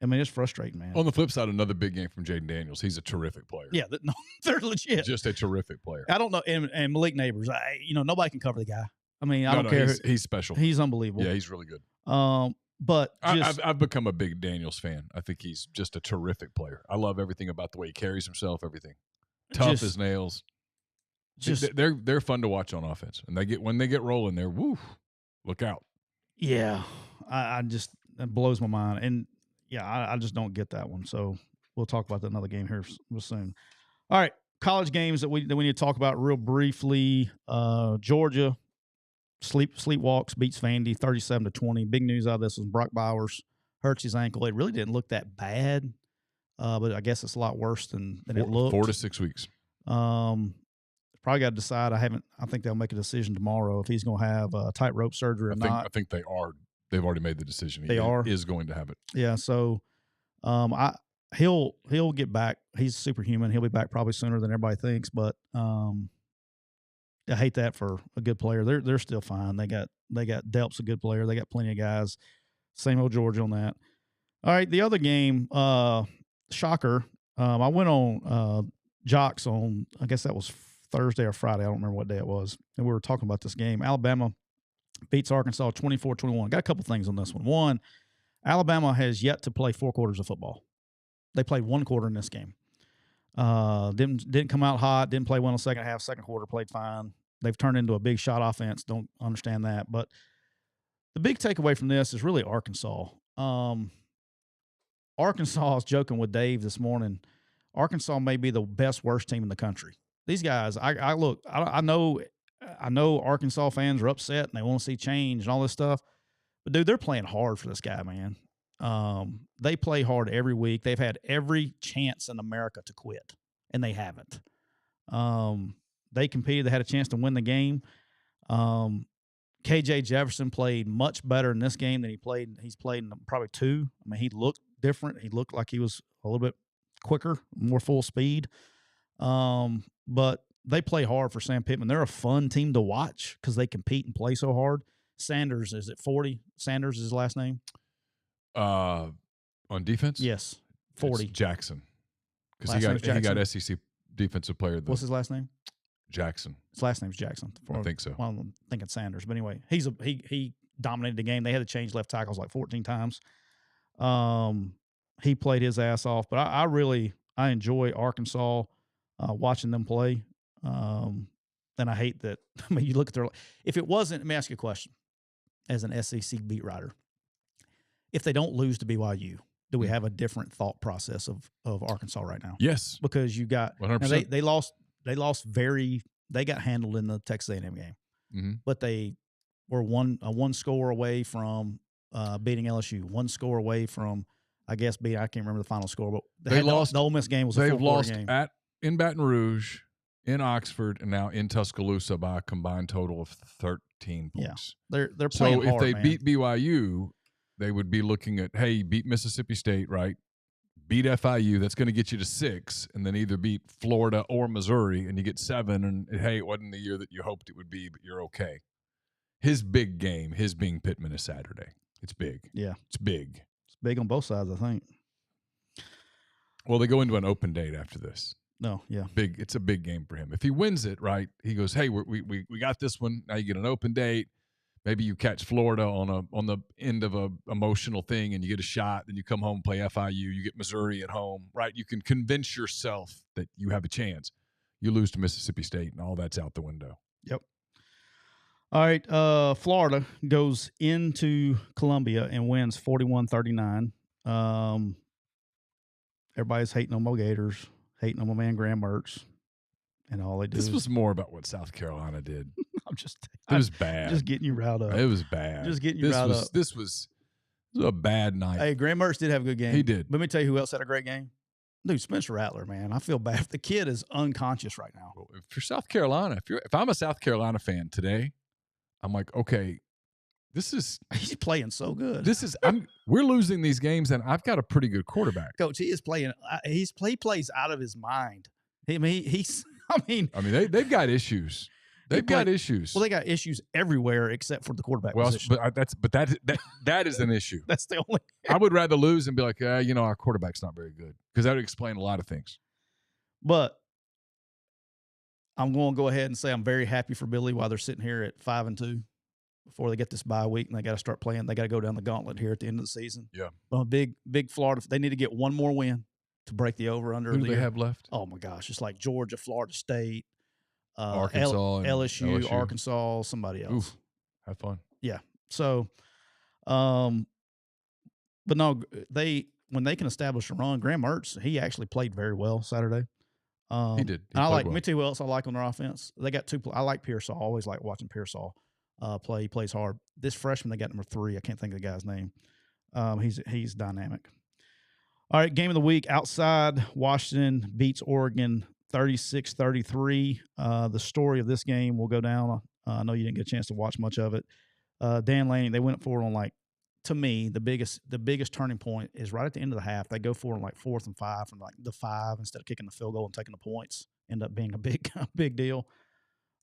B: I mean, it's frustrating, man.
A: On the flip side, another big game from Jaden Daniels. He's a terrific player.
B: Yeah, they're legit.
A: Just a terrific player.
B: I don't know. And Malik Neighbors, nobody can cover the guy. I mean, I don't care.
A: He's special.
B: He's unbelievable.
A: Yeah, he's really good.
B: But
A: I've become a big Daniels fan. I think he's just a terrific player. I love everything about the way he carries himself. Everything tough as nails. They're fun to watch on offense, and when they get rolling, they're look out.
B: Yeah, it blows my mind, and yeah, I just don't get that one. So we'll talk about that another game here soon. All right, college games that we need to talk about real briefly. Georgia sleepwalks beats Vandy 37-20. Big news out of this was Brock Bowers hurts his ankle. It really didn't look that bad, but I guess it's a lot worse than it looked.
A: 4 to 6 weeks.
B: Probably got to decide. I think they'll make a decision tomorrow if he's going to have tightrope surgery or not.
A: I think they are. They've already made the decision.
B: They
A: is going to have it.
B: Yeah. So, he'll get back. He's superhuman. He'll be back probably sooner than everybody thinks. But I hate that for a good player. They're still fine. They got Delp's a good player. They got plenty of guys. Same old Georgia on that. All right. The other game, shocker. I went on Jocks on, I guess that was Thursday or Friday. I don't remember what day it was. And we were talking about this game. Alabama beats Arkansas 24-21. Got a couple things on this one. One, Alabama has yet to play 4 quarters of football. They played 1 quarter in this game. Didn't come out hot. Didn't play well in the second half. Second quarter played fine. They've turned into a big shot offense. Don't understand that. But the big takeaway from this is really Arkansas. Arkansas, I was joking with Dave this morning. Arkansas may be the worst team in the country. These guys, I know Arkansas fans are upset and they want to see change and all this stuff. But, dude, they're playing hard for this guy, man. They play hard every week. They've had every chance in America to quit, and they haven't. They competed. They had a chance to win the game. KJ Jefferson played much better in this game than he's played in probably 2. I mean, he looked different. He looked like he was a little bit quicker, more full speed. But they play hard for Sam Pittman. They're a fun team to watch because they compete and play so hard. Sanders, is it 40? Sanders is his last name?
A: On defense?
B: Yes, 40.
A: It's Jackson. Because he got SEC Defensive Player.
B: What's his last name?
A: Jackson.
B: His last name's Jackson.
A: I think so.
B: Well, I'm thinking Sanders. But anyway, he dominated the game. They had to change left tackles like 14 times. He played his ass off. But I enjoy Arkansas watching them play. And I hate that. I mean, you look at if it wasn't, let me ask you a question as an SEC beat writer. If they don't lose to BYU, do we have a different thought process of Arkansas right now?
A: Yes.
B: Because you got
A: 100%.
B: They got handled in the Texas A&M game.
A: Mm-hmm.
B: But they were one score away from beating LSU, 1 score away from, I guess, I can't remember the final score, but they lost. The Ole Miss game was a 4-quarter game.
A: They've lost in Baton Rouge, in Oxford, and now in Tuscaloosa by a combined total of 13 points.
B: Yeah. They're playing hard,
A: So if they
B: man.
A: beat BYU, they would be looking at, hey, beat Mississippi State, right? Beat FIU, that's going to get you to 6, and then either beat Florida or Missouri, and you get 7, and hey, it wasn't the year that you hoped it would be, but you're okay. his big game, his being Pittman, is Saturday. It's big.
B: Yeah.
A: It's big.
B: It's big on both sides, I think.
A: Well, they go into an open date after this.
B: No, yeah.
A: Big. It's a big game for him. If he wins it, right, he goes, hey, we got this one. Now you get an open date. Maybe you catch Florida on the end of a emotional thing and you get a shot. Then you come home and play FIU. You get Missouri at home, right? You can convince yourself that you have a chance. You lose to Mississippi State and all that's out the window.
B: Yep. All right. Florida goes into Columbia and wins 41-39. Everybody's hating on my Gators, hating on my man Graham Mertz, and all they do.
A: This was more about what South Carolina did.
B: It
A: was bad.
B: Just getting you riled up.
A: It was bad.
B: Just getting you riled up.
A: This was a bad night.
B: Hey, Graham Mertz did have a good game.
A: He did.
B: Let me tell you who else had a great game. Dude, Spencer Rattler, man. I feel bad. The kid is unconscious right now.
A: Well, for South Carolina, if I'm a South Carolina fan today, I'm like, okay, he's
B: playing so good.
A: We're losing these games, and I've got a pretty good quarterback.
B: Coach, he is playing. He plays out of his mind. They've
A: got issues. They've got issues.
B: Well, they got issues everywhere except for the quarterback position.
A: That is an issue.
B: That's the only.
A: I would rather lose and be like, our quarterback's not very good, because that would explain a lot of things.
B: But I'm going to go ahead and say I'm very happy for Billy while they're sitting here at 5-2 before they get this bye week and they got to start playing. They got to go down the gauntlet here at the end of the season.
A: Yeah.
B: Big Florida. They need to get one more win to break the over under.
A: Who do they have left?
B: Oh my gosh, it's like Georgia, Florida State,
A: Arkansas,
B: LSU, Arkansas, somebody else.
A: Oof, have fun.
B: Yeah. So, but no, when they can establish a run, Graham Mertz, he actually played very well Saturday.
A: He did.
B: Let me tell you who else I like on their offense. They got two. I like Pearsall. I always like watching Pearsall play. He plays hard. This freshman, they got number 3. I can't think of the guy's name. He's dynamic. All right, game of the week. Outside, Washington beats Oregon 36-33. The story of this game will go down. I know you didn't get a chance to watch much of it. Dan Lanning, they went for it on, to me, the biggest turning point is right at the end of the half. They go for it on 4th and 5 from the 5 instead of kicking the field goal and taking the points. End up being a big deal.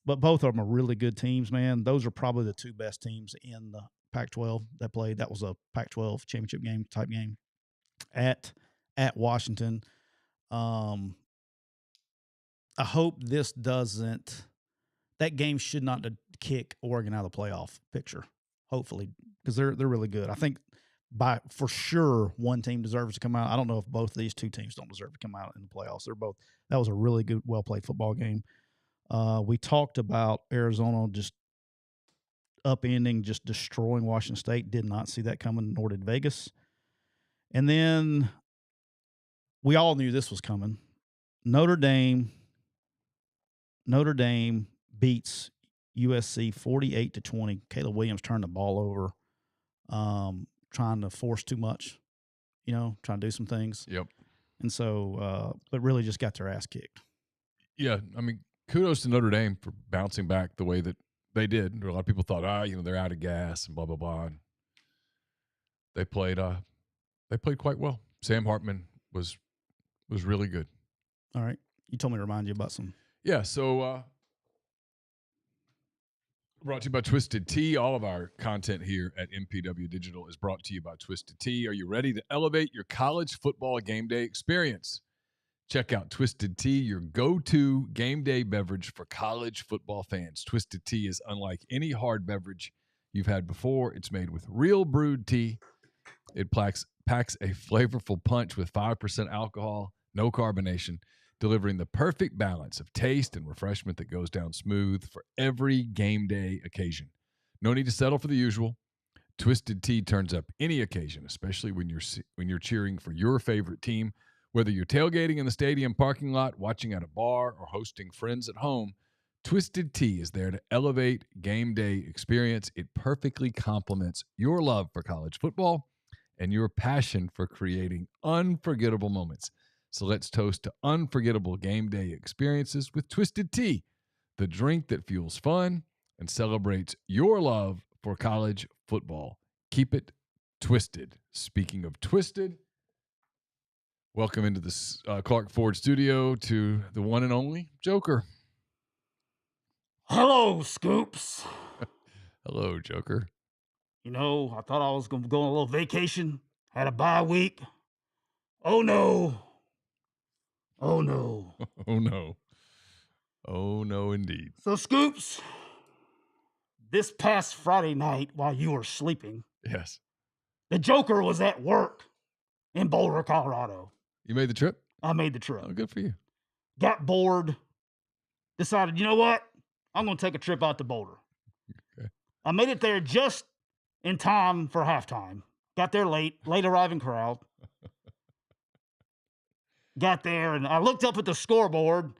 B: But both of them are really good teams, man. Those are probably the 2 best teams in the Pac-12 that played. That was a Pac-12 championship game type game at Washington. I hope this doesn't. That game should not kick Oregon out of the playoff picture. Hopefully, because they're really good. I think for sure one team deserves to come out. I don't know if both of these 2 teams don't deserve to come out in the playoffs. They're both. That was a really good, well played football game. We talked about Arizona just upending, just destroying Washington State. Did not see that coming, nor did Vegas. And then we all knew this was coming. Notre Dame beats USC 48-20. Caleb Williams turned the ball over, trying to force too much, trying to do some things.
A: Yep.
B: And so, but really just got their ass kicked.
A: Yeah, I mean, kudos to Notre Dame for bouncing back the way that they did. A lot of people thought, they're out of gas and blah blah blah. And they played quite well. Sam Hartman was really good.
B: All right, you told me to remind you about some.
A: Yeah, so brought to you by Twisted Tea. All of our content here at MPW Digital is brought to you by Twisted Tea. Are you ready to elevate your college football game day experience? Check out Twisted Tea, your go-to game day beverage for college football fans. Twisted Tea is unlike any hard beverage you've had before. It's made with real brewed tea. It packs a flavorful punch with 5% alcohol, no carbonation, delivering the perfect balance of taste and refreshment that goes down smooth for every game day occasion. No need to settle for the usual. Twisted Tea turns up any occasion, especially when you're cheering for your favorite team. Whether you're tailgating in the stadium parking lot, watching at a bar, or hosting friends at home, Twisted Tea is there to elevate game day experience. It perfectly complements your love for college football and your passion for creating unforgettable moments. So let's toast to unforgettable game day experiences with Twisted Tea, the drink that fuels fun and celebrates your love for college football. Keep it twisted. Speaking of twisted, welcome into this Clark Ford studio to the one and only Joker.
C: Hello, Scoops.
A: Hello, Joker.
C: You know, I thought I was going to go on a little vacation, had a bye week. Oh, no. Oh, no.
A: Oh, no. Oh, no, indeed.
C: So, Scoops, this past Friday night while you were sleeping,
A: Yes.
C: the Joker was at work in Boulder, Colorado.
A: You made the trip?
C: I made the trip.
A: Oh, good for you.
C: Got bored. Decided, you know what? I'm going to take a trip out to Boulder.
A: Okay.
C: I made it there just in time for halftime. Got there late arriving crowd. Got there, and I looked up at the scoreboard,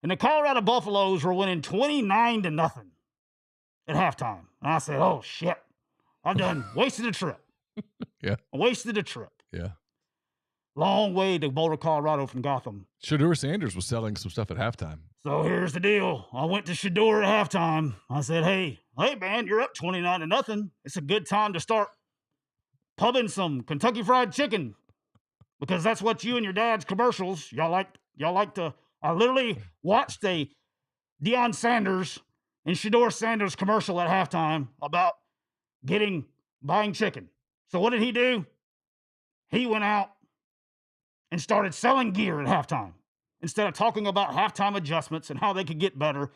C: and the Colorado Buffaloes were winning 29-0 at halftime. And I said, oh, shit. I've done wasted a trip.
A: Yeah.
C: I wasted a trip.
A: Yeah.
C: Long way to Boulder, Colorado from Gotham.
A: Shedeur Sanders was selling some stuff at halftime.
C: So here's the deal. I went to Shedeur at halftime. I said, hey, man, you're up 29-0. It's a good time to start pubbing some Kentucky Fried Chicken, because that's what you and your dad's commercials, y'all like to. I literally watched a Deion Sanders and Shedeur Sanders commercial at halftime about buying chicken. So what did he do? He went out and started selling gear at halftime instead of talking about halftime adjustments and how they could get better.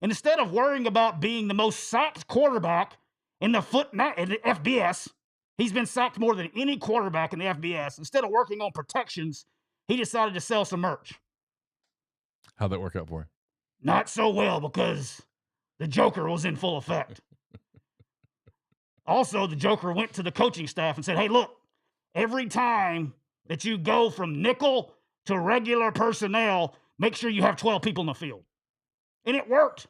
C: And instead of worrying about being the most sacked quarterback in the FBS, he's been sacked more than any quarterback in the FBS. Instead of working on protections, he decided to sell some merch.
A: How'd that work out for him?
C: Not so well, because the Joker was in full effect. Also, the Joker went to the coaching staff and said, hey, look, every time that you go from nickel to regular personnel, make sure you have 12 people in the field. And it worked,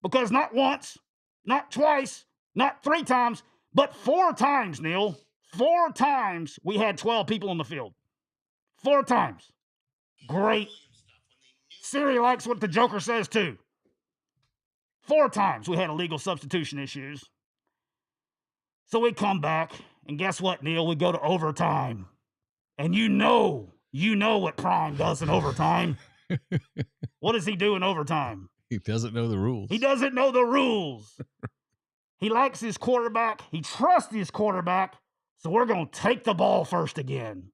C: because not once, not twice, not 3 times, but 4 times, Neal. 4 times we had 12 people in the field. 4 times. Great. Siri likes what the Joker says too. 4 times we had illegal substitution issues. So we come back, and guess what, Neal? We go to overtime. And you know what Prime does in overtime. What does he do in overtime?
A: He doesn't know the rules.
C: He doesn't know the rules. He likes his quarterback. He trusts his quarterback. So we're going to take the ball first again.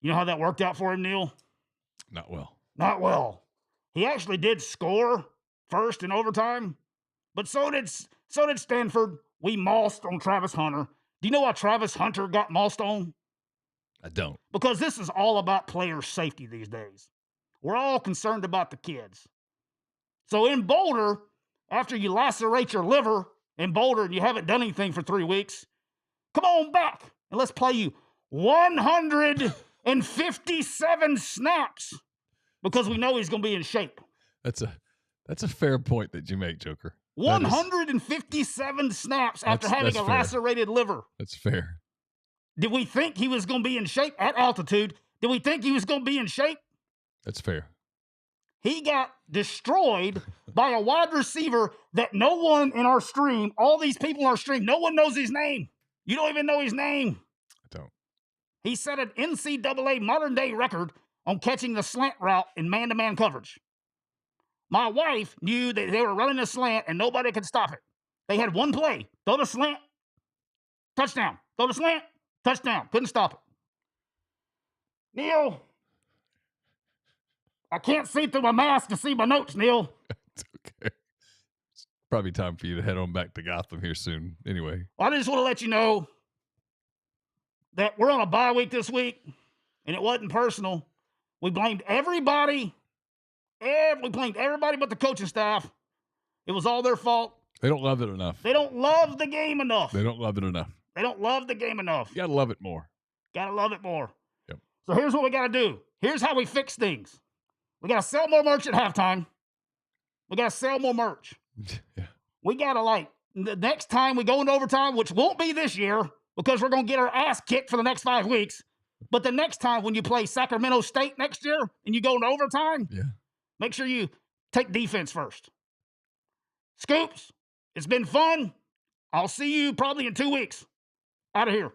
C: You know how that worked out for him, Neal?
A: Not well.
C: Not well. He actually did score first in overtime, but so did Stanford. We mossed on Travis Hunter. Do you know why Travis Hunter got mossed on?
A: I don't.
C: Because this is all about player safety these days. We're all concerned about the kids. So in Boulder, after you lacerate your liver in Boulder and you haven't done anything for 3 weeks, come on back and let's play you 157 snaps, because we know he's going to be in shape.
A: That's a fair point that you make, Joker.
C: 157 snaps after having a lacerated liver.
A: That's fair.
C: Did we think he was going to be in shape at altitude? Did we think he was going to be in shape?
A: That's fair.
C: He got destroyed by a wide receiver that no one in our stream, all these people in our stream, no one knows his name. You don't even know his name.
A: I don't.
C: He set an NCAA modern-day record on catching the slant route in man-to-man coverage. My wife knew that they were running a slant and nobody could stop it. They had one play. Throw the slant, touchdown. Throw the slant, touchdown. Couldn't stop it. Neal, I can't see through my mask to see my notes, Neal.
A: It's okay. It's probably time for you to head on back to Gotham here soon. Anyway.
C: I just want to let you know that we're on a bye week this week, and it wasn't personal. We blamed everybody. We blamed everybody but the coaching staff. It was all their fault.
A: They don't love it enough.
C: They don't love the game enough.
A: They don't love it enough.
C: They don't love the game enough.
A: You gotta love it more.
C: Gotta love it more.
A: Yep.
C: So here's what we gotta do. Here's how we fix things. We gotta sell more merch at halftime. We gotta sell more merch.
A: Yeah.
C: We gotta, the next time we go into overtime, which won't be this year because we're gonna get our ass kicked for the next 5 weeks. But the next time when you play Sacramento State next year and you go into overtime, make sure you take defense first. Scoops, it's been fun. I'll see you probably in 2 weeks. Out of here.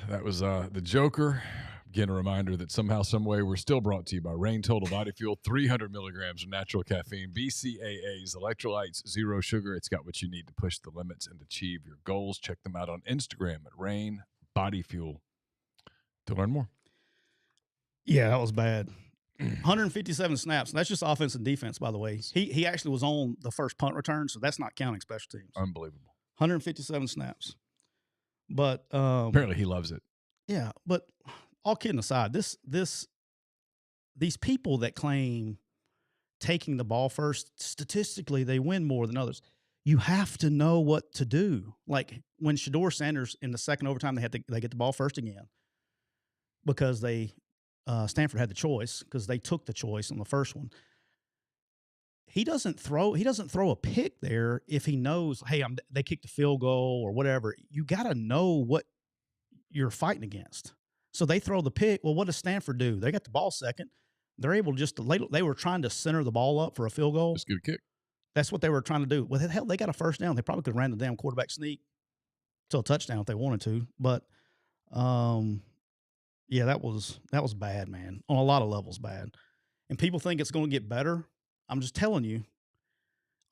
A: That was the Joker Again, a reminder that somehow, someway, we're still brought to you by Rain Total Body Fuel, 300 milligrams of natural caffeine, BCAAs, electrolytes, zero sugar. It's got what you need to push the limits and achieve your goals. Check them out on Instagram at Rain Body Fuel to learn more.
B: Yeah, that was bad. 157 snaps. That's just offense and defense, by the way. He actually was on the first punt return, so that's not counting special teams.
A: Unbelievable.
B: 157 snaps. But
A: apparently he loves it.
B: Yeah, but all kidding aside, these people that claim taking the ball first, statistically they win more than others. You have to know what to do. Like when Shedeur Sanders in the second overtime, they get the ball first again because Stanford had the choice because they took the choice on the first one. He doesn't throw a pick there if he knows, hey, they kicked a field goal or whatever. You got to know what you're fighting against. So they throw the pick. Well, what does Stanford do? They got the ball second. They're able to they were trying to center the ball up for a field goal.
A: Just get a kick.
B: That's what they were trying to do. Well, hell, they got a first down. They probably could have ran the damn quarterback sneak till a touchdown if they wanted to. But, yeah, that was bad, man. On a lot of levels, bad. And people think it's going to get better. I'm just telling you,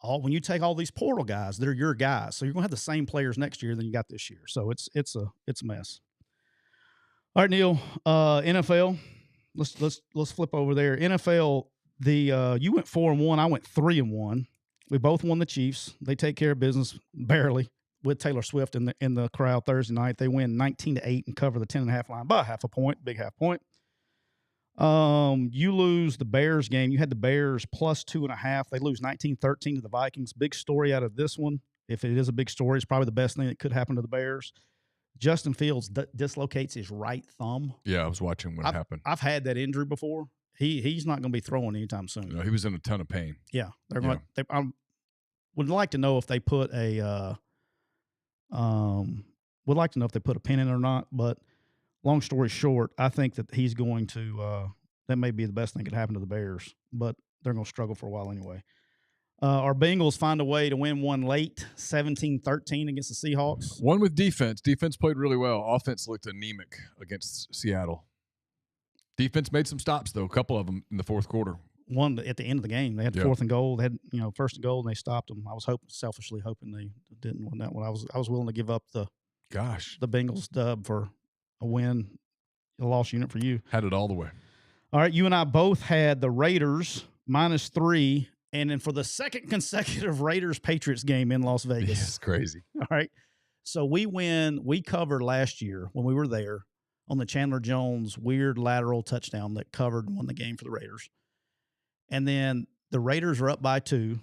B: when you take all these portal guys, they're your guys. So you're going to have the same players next year than you got this year. So it's a mess. All right, Neal. NFL. Let's flip over there. NFL. You went 4-1. I went 3-1. We both won the Chiefs. They take care of business barely with Taylor Swift in the crowd Thursday night. They win 19-8 and cover the 10.5 line by half a point, big half point. You lose the Bears game. You had the Bears plus 2.5. They lose 19-13 to the Vikings. Big story out of this one. If it is a big story, it's probably the best thing that could happen to the Bears. Justin Fields dislocates his right thumb.
A: Yeah, I was watching when it happened.
B: I've had that injury before. He's not going to be throwing anytime soon.
A: No, he was in a ton of pain.
B: Yeah, they're going. I would like to know if they put a pin in it or not. But long story short, I think that he's going to. That may be the best thing that could happen to the Bears, but they're going to struggle for a while anyway. Our Bengals find a way to win one late, 17-13 against the Seahawks.
A: One with defense. Defense played really well. Offense looked anemic against Seattle. Defense made some stops, though, a couple of them in the fourth quarter.
B: One at the end of the game. They had fourth and goal. They had, first and goal, and they stopped them. I was selfishly hoping they didn't win that one. I was willing to give up the Bengals dub for a win, a loss unit for you.
A: Had it all the way.
B: All right, you and I both had the Raiders -3. And then for the second consecutive Raiders-Patriots game in Las Vegas.
A: It's crazy.
B: All right. So we covered last year when we were there on the Chandler Jones weird lateral touchdown that won the game for the Raiders. And then the Raiders are up by 2.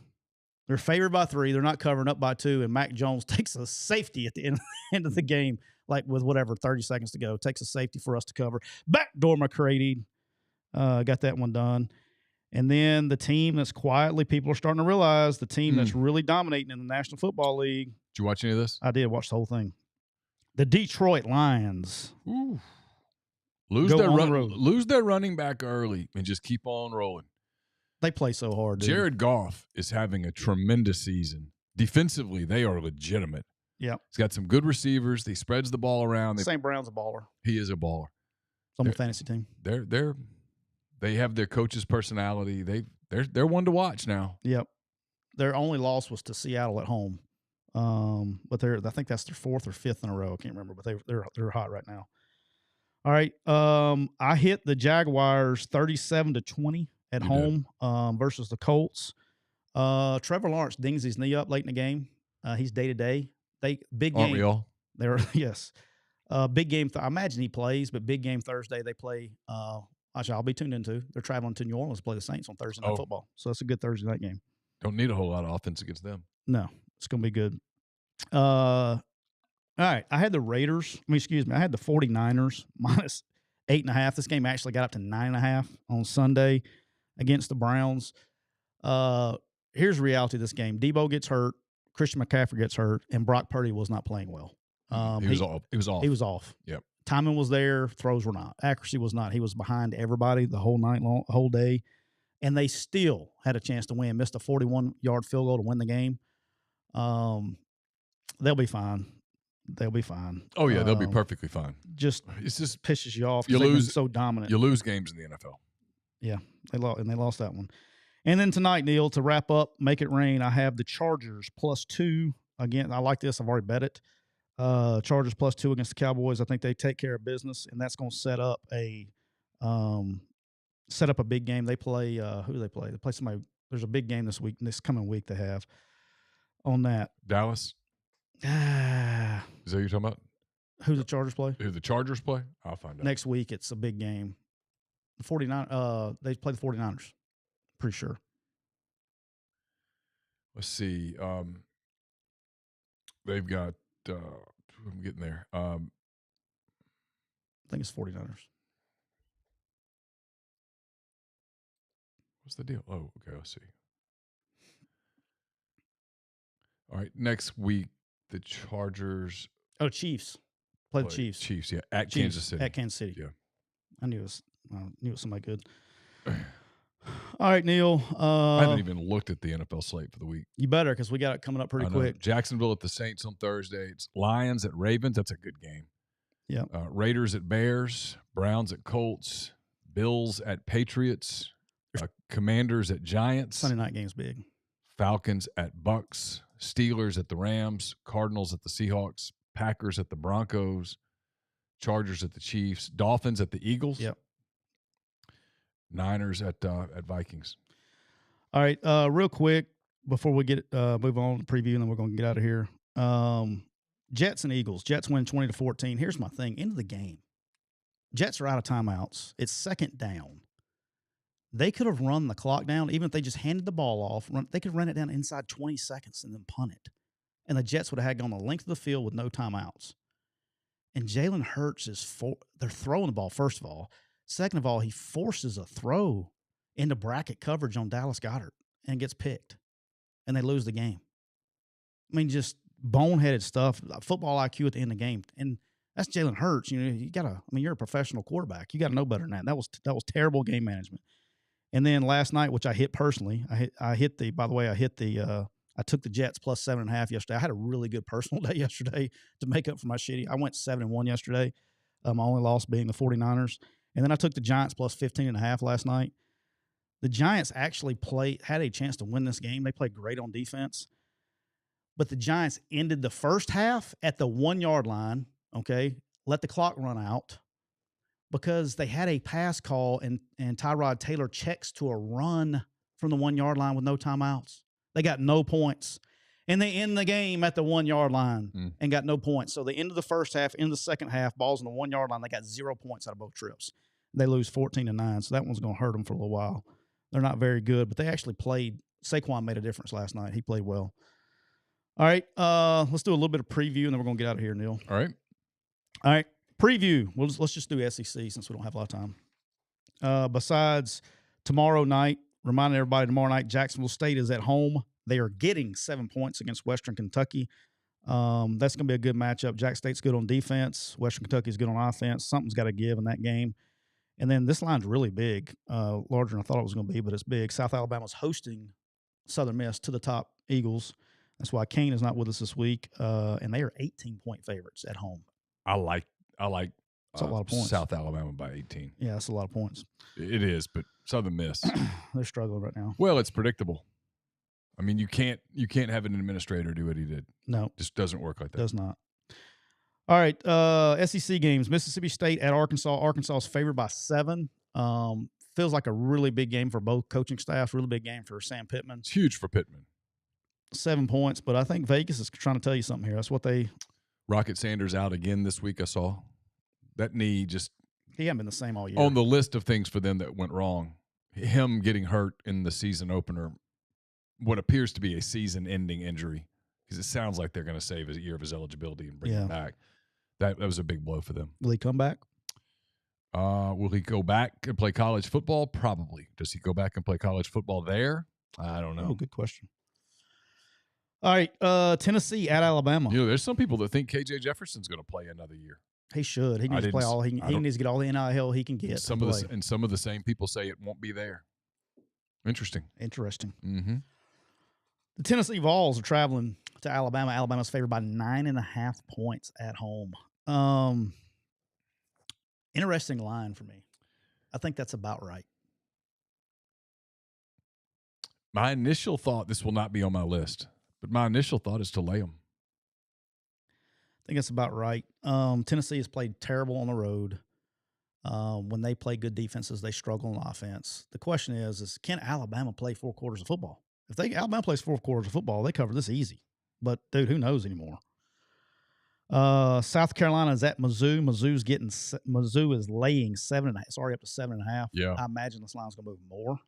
B: They're favored by 3. They're not covering, up by 2. And Mac Jones takes a safety at the end of the game, like with 30 seconds to go. Takes a safety for us to cover. Backdoor McCready. Got that one done. And then the team that's quietly, people are starting to realize, the team that's really dominating in the National Football League.
A: Did you watch any of this?
B: I did watch the whole thing. The Detroit Lions.
A: Ooh. Lose their running back early and just keep on rolling.
B: They play so hard, dude.
A: Jared Goff is having a tremendous season. Defensively, they are legitimate.
B: Yeah.
A: He's got some good receivers. He spreads the ball around.
B: St. Brown's a baller.
A: He is a baller.
B: It's on the fantasy team.
A: They have their coach's personality. They're one to watch now.
B: Yep. Their only loss was to Seattle at home. But I think that's their 4th or 5th in a row. I can't remember, but they're hot right now. All right. I hit the Jaguars 37-20 at home versus the Colts. Trevor Lawrence dings his knee up late in the game. He's day-to-day. Big game.
A: Aren't we all?
B: Yes. Big game. I imagine he plays, but big game Thursday they play. I'll be tuned into. They're traveling to New Orleans to play the Saints on Thursday Night Football. So it's a good Thursday night game.
A: Don't need a whole lot of offense against them.
B: No, it's going to be good. All right. I had the I had the 49ers -8.5. This game actually got up to 9.5 on Sunday against the Browns. Here's the reality of this game. Debo gets hurt. Christian McCaffrey gets hurt. And Brock Purdy was not playing well.
A: He was off.
B: He was off.
A: Yep.
B: Timing was there. Throws were not. Accuracy was not. He was behind everybody the whole day. And they still had a chance to win. Missed a 41-yard field goal to win the game. They'll be fine. They'll be fine.
A: Oh yeah, they'll be perfectly fine.
B: Just
A: It's just
B: pisses you off
A: you
B: because they've been
A: lose-
B: so dominant.
A: you lose games in the NFL.
B: Yeah, they lost that one. And then tonight, Neal, to wrap up, make it rain. I have the Chargers +2. Again, I like this. I've already bet it. Chargers +2 against the Cowboys. I think they take care of business, and that's going to set up a big game. They play who do they play? They play somebody. There's a big game this coming week. They have on that.
A: Dallas. Is that what you're talking about?
B: Who the Chargers play?
A: Who the Chargers play? I'll find out.
B: Next week, it's a big game. The 49. They play the 49ers. Pretty sure.
A: Let's see. They've got. I'm getting there.
B: I think it's 49ers.
A: What's the deal? Oh, okay. Let's see. All right. Next week, the Chargers.
B: Oh, Chiefs. Play the Chiefs.
A: Chiefs, yeah. At
B: Chiefs,
A: Kansas City.
B: At Kansas City.
A: Yeah.
B: I knew it was somebody good. All right, Neal.
A: I haven't even looked at the NFL slate for the week.
B: You better, because we got it coming up pretty quick.
A: Jacksonville at the Saints on Thursday. It's Lions at Ravens. That's a good game.
B: Yeah.
A: Raiders at Bears. Browns at Colts. Bills at Patriots. Commanders at Giants.
B: Sunday night game's big.
A: Falcons at Bucks. Steelers at the Rams. Cardinals at the Seahawks. Packers at the Broncos. Chargers at the Chiefs. Dolphins at the Eagles.
B: Yep.
A: Niners at Vikings.
B: All right, real quick before we get move on to preview, and then we're going to get out of here. Jets and Eagles. Jets win 20-14. Here's my thing. Into the game. Jets are out of timeouts. It's second down. They could have run the clock down, even if they just handed the ball off. They could run it down inside 20 seconds and then punt it. And the Jets would have had gone the length of the field with no timeouts. And Jalen Hurts they're throwing the ball, first of all. Second of all, he forces a throw into bracket coverage on Dallas Goedert and gets picked. And they lose the game. I mean, just boneheaded stuff, football IQ at the end of the game. And that's Jalen Hurts. You're a professional quarterback. You got to know better than that. That was terrible game management. And then last night, which I hit personally, I took the Jets +7.5 yesterday. I had a really good personal day yesterday to make up for my shitty. I went 7-1 yesterday. My only loss being the 49ers. And then I took the Giants +15.5 last night. The Giants actually had a chance to win this game. They played great on defense. But the Giants ended the first half at the 1-yard line, okay, let the clock run out because they had a pass call and Tyrod Taylor checks to a run from the 1-yard line with no timeouts. They got no points. And they end the game at the 1-yard line and got no points. So they ended the first half, into the second half, balls on the 1-yard line. They got 0 points out of both trips. They lose 14-9. So that one's going to hurt them for a little while. They're not very good, but they actually played. Saquon made a difference last night. He played well. All right, let's do a little bit of preview, and then we're going to get out of here, Neal.
A: All
B: right. Preview. Let's just do SEC since we don't have a lot of time. Besides tomorrow night, reminding everybody tomorrow night, Jacksonville State is at home. They are getting 7 points against Western Kentucky. That's going to be a good matchup. Jack State's good on defense. Western Kentucky's good on offense. Something's got to give in that game. And then this line's really big, larger than I thought it was going to be, but it's big. South Alabama's hosting Southern Miss to the top Eagles. That's why Kane is not with us this week, and they are 18-point favorites at home.
A: I like
B: a lot of points.
A: South Alabama by 18.
B: Yeah, that's a lot of points.
A: It is, but Southern Miss.
B: They're struggling right now.
A: Well, it's predictable. I mean, you can't have an administrator do what he did.
B: No.
A: Just doesn't work like that.
B: Does not. All right, SEC games. Mississippi State at Arkansas. Arkansas is favored by 7. Feels like a really big game for both coaching staffs, really big game for Sam Pittman.
A: It's huge for Pittman.
B: 7 points, but I think Vegas is trying to tell you something here. That's what they –
A: Rocket Sanders out again this week, I saw. That knee just –
B: he hasn't been the same all year.
A: On the list of things for them that went wrong, him getting hurt in the season opener, what appears to be a season-ending injury, because it sounds like they're going to save a year of his eligibility and bring him back. That was a big blow for them.
B: Will he come back?
A: Will he go back and play college football? Probably. Does he go back and play college football there? I don't know.
B: Oh, good question. All right, Tennessee at Alabama.
A: There's some people that think KJ Jefferson's going to play another year.
B: He should. He needs to play all. He needs to get all the NIL he can get.
A: Some of the same people say it won't be there. Interesting.
B: Mm-hmm. The Tennessee Vols are traveling to Alabama. Alabama's favored by 9.5 points at home. Interesting line for me. I think that's about right.
A: My initial thought, this will not be on my list, but my initial thought is to lay them.
B: I think that's about right. Tennessee has played terrible on the road. When they play good defenses, they struggle on offense. The question is can Alabama play 4 quarters of football? If Alabama plays 4 quarters of football, they cover this easy. But, dude, who knows anymore? South Carolina is at Mizzou. Mizzou is laying 7.5. It's already up to 7.5.
A: Yeah.
B: I imagine this line's going to move more.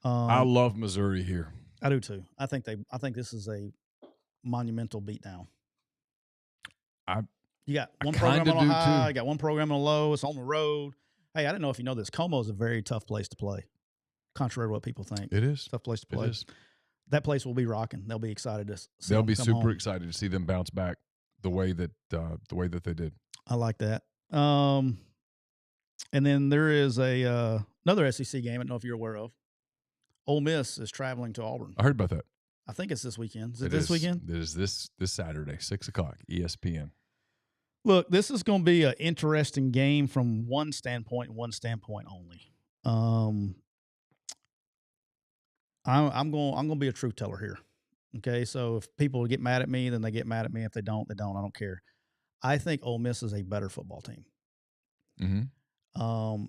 A: I love Missouri here.
B: I do too. I think this is a monumental beatdown. You got one program on a high, you got one program on a low. It's on the road. Hey, I didn't know if you know this. Como is a very tough place to play, contrary to what people think.
A: It is.
B: Tough place to play.
A: It is.
B: That place will be rocking. They'll be excited to see
A: They'll
B: them
A: be
B: come
A: super
B: home.
A: excited to see them bounce back the way that they did.
B: I like that. And then there is another SEC game I don't know if you're aware of. Ole Miss is traveling to Auburn.
A: I heard about that.
B: I think it's this weekend. Is it this weekend?
A: It is this Saturday, 6:00, ESPN.
B: Look, this is going to be an interesting game from one standpoint only. I'm going to be a truth teller here. Okay, so if people get mad at me, then they get mad at me. If they don't, they don't. I don't care. I think Ole Miss is a better football team.
A: Mm-hmm.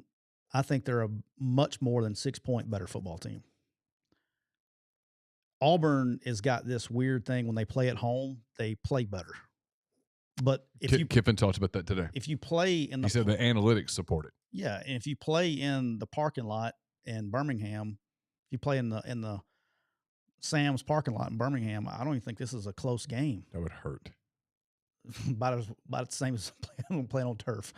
B: I think they're a much more than 6-point better football team. Auburn has got this weird thing when they play at home, they play better. But if
A: Kiffin talked about that today.
B: If you play in the,
A: he said the analytics support it.
B: Yeah, and if you play in the parking lot in Birmingham, if you play in the Sam's parking lot in Birmingham, I don't even think this is a close game.
A: That would hurt.
B: about the same as playing on turf.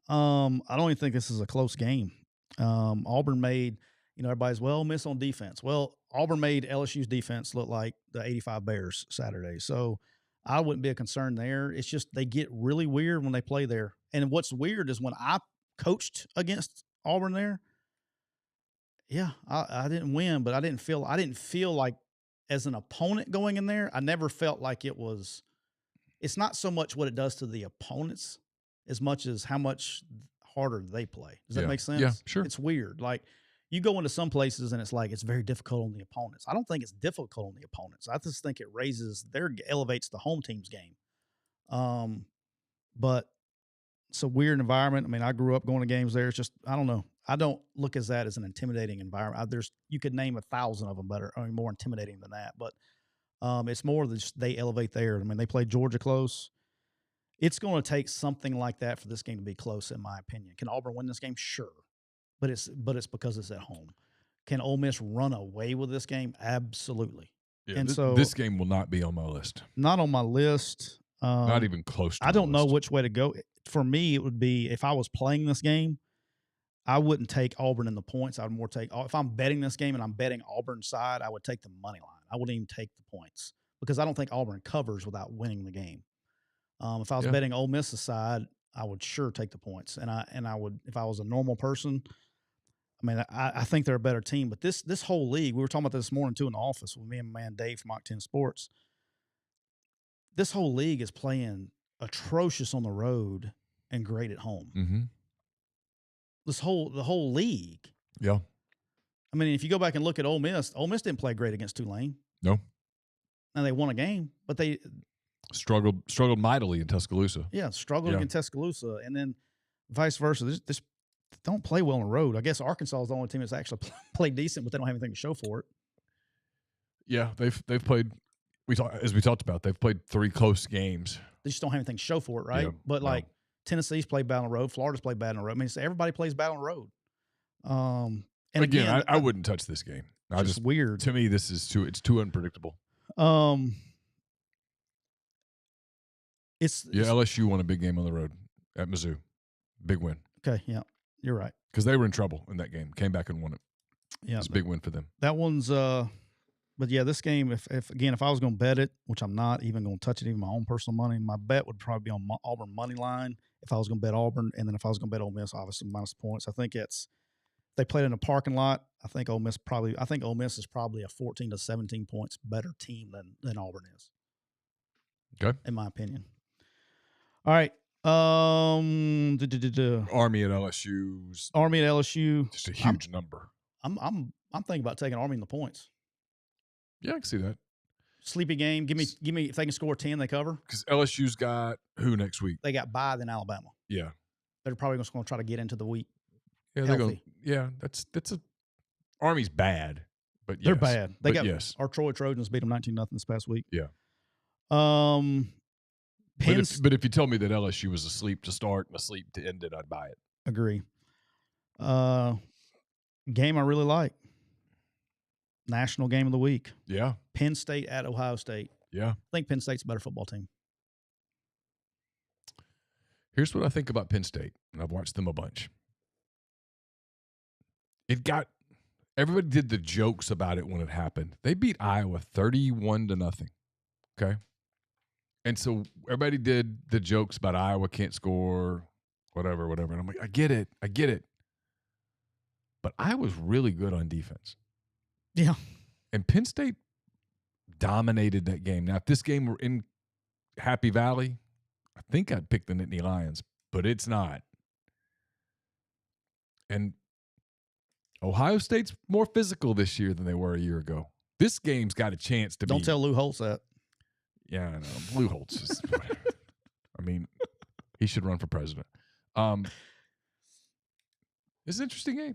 B: I don't even think this is a close game. Auburn made, everybody's Miss on defense. Well, Auburn made LSU's defense look like the 85 Bears Saturday. So I wouldn't be a concern there. It's just they get really weird when they play there. And what's weird is when I coached against Auburn there, yeah, I didn't win, but I didn't feel like as an opponent going in there, I never felt like it's not so much what it does to the opponents as much as how much harder they play. Does that make sense?
A: Yeah, sure.
B: It's weird. Like you go into some places and it's like it's very difficult on the opponents. I don't think it's difficult on the opponents. I just think it elevates the home team's game. But it's a weird environment. I mean, I grew up going to games there. It's just, I don't know. I don't look at that as an intimidating environment. You could name 1,000 of them better, or more intimidating than that. But it's more than just they elevate there. I mean, they played Georgia close. It's going to take something like that for this game to be close, in my opinion. Can Auburn win this game? Sure. But it's because it's at home. Can Ole Miss run away with this game? Absolutely.
A: Yeah,
B: and so
A: this game will not be on my list.
B: Not on my list.
A: Not even close to
B: I don't know
A: list.
B: which way to go. For me, it would be if I was playing this game, I wouldn't take Auburn in the points. I would more take – if I'm betting this game and I'm betting Auburn's side, I would take the money line. I wouldn't even take the points because I don't think Auburn covers without winning the game. If I was betting Ole Miss's side, I would sure take the points. And I would, if I was a normal person, I mean, I think they're a better team. But this whole league, we were talking about this morning too in the office with me and my man Dave from Octane Sports. This whole league is playing atrocious on the road and great at home.
A: Mm-hmm.
B: The whole league.
A: Yeah.
B: I mean, if you go back and look at Ole Miss didn't play great against Tulane.
A: No.
B: And they won a game, but they
A: struggled mightily in Tuscaloosa.
B: Yeah, struggled against Tuscaloosa, and then vice versa. This don't play well on the road. I guess Arkansas is the only team that's actually played decent, but they don't have anything to show for it.
A: Yeah, they've played. As we talked about, they've played 3 close games.
B: They just don't have anything to show for it, right?
A: Yeah,
B: but like Tennessee's played bad on the road, Florida's played bad on the road. I mean, everybody plays bad on the road. And again,
A: I wouldn't touch this game.
B: It's just weird.
A: To me, it's too unpredictable. LSU won a big game on the road at Mizzou. Big win.
B: Okay, yeah, you're right.
A: Because they were in trouble in that game. Came back and won it.
B: Yeah,
A: it's a big win for them.
B: That one's but yeah, this game, if I was going to bet it, which I'm not even going to touch it, even my own personal money, my bet would probably be on Auburn money line if I was going to bet Auburn, and then if I was going to bet Ole Miss, obviously minus the points. I think They played in a parking lot. I think Ole Miss is probably a 14 to 17 points better team than Auburn is.
A: Okay.
B: In my opinion. All right.
A: Army at LSU's
B: Army at LSU.
A: just a huge number.
B: I'm thinking about taking Army in the points.
A: Yeah, I can see that.
B: Sleepy game. Give me if they can score 10, they cover.
A: Because LSU's got who next week?
B: They got bye than Alabama.
A: Yeah.
B: They're probably just going to try to get into the week.
A: Yeah, they're going. Yeah, that's a Army's bad, but
B: they're
A: yes.
B: bad. They got
A: yes.
B: Our Troy Trojans beat them 19-0 this past week.
A: Yeah.
B: But
A: if you tell me that LSU was asleep to start and asleep to end it, I'd buy it.
B: Agree. Game I really like. National game of the week.
A: Yeah.
B: Penn State at Ohio State.
A: Yeah.
B: I think Penn State's a better football team.
A: Here's what I think about Penn State, and I've watched them a bunch. Everybody did the jokes about it when it happened. They beat Iowa 31-0. Okay. And so everybody did the jokes about Iowa can't score, whatever. And I'm like, I get it. But Iowa's really good on defense.
B: Yeah.
A: And Penn State dominated that game. Now, if this game were in Happy Valley, I think I'd pick the Nittany Lions, but it's not. And Ohio State's more physical this year than they were a year ago. This game's got a chance to
B: Don't tell Lou Holtz that.
A: Yeah, I know. Lou Holtz is I mean, he should run for president. It's an interesting game.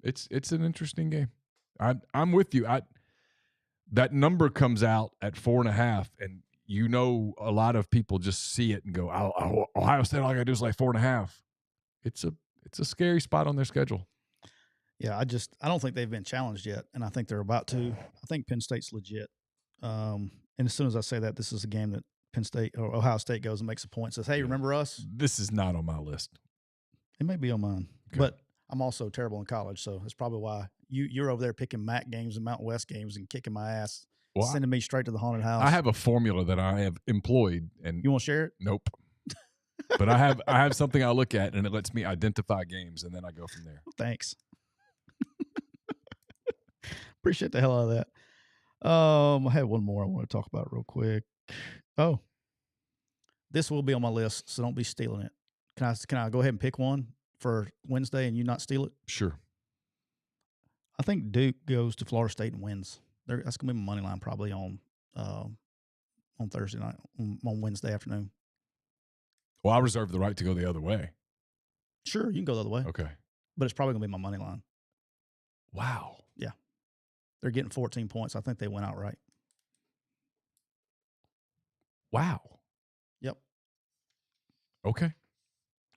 A: It's an interesting game. I'm with you. That number comes out at 4.5, and a lot of people just see it and go, Ohio State, all I got to do is like 4.5. It's a scary spot on their schedule.
B: Yeah, I don't think they've been challenged yet, and I think they're about to. I think Penn State's legit. And as soon as I say that, this is a game that Penn State or Ohio State goes and makes a point, says, hey, remember us?
A: This is not on my list.
B: It may be on mine,
A: okay.
B: But I'm also terrible in college, so that's probably why you're over there picking MAC games and Mountain West games and kicking my ass, sending me straight to the haunted house.
A: I have a formula that I have employed, and
B: you want to share it?
A: Nope. But I have something I look at, and it lets me identify games, and then I go from there.
B: Thanks. Appreciate the hell out of that. I have one more I want to talk about real quick. Oh, this will be on my list, so don't be stealing it. Can I go ahead and pick one for Wednesday and you not steal it?
A: Sure.
B: I think Duke goes to Florida State and wins. That's gonna be my money line probably on Thursday night, on Wednesday afternoon.
A: Well, I reserve the right to go the other way.
B: Sure, you can go the other way.
A: Okay.
B: But it's probably gonna be my money line.
A: Wow.
B: Yeah. They're getting 14 points. I think they went outright.
A: Wow.
B: Yep.
A: Okay.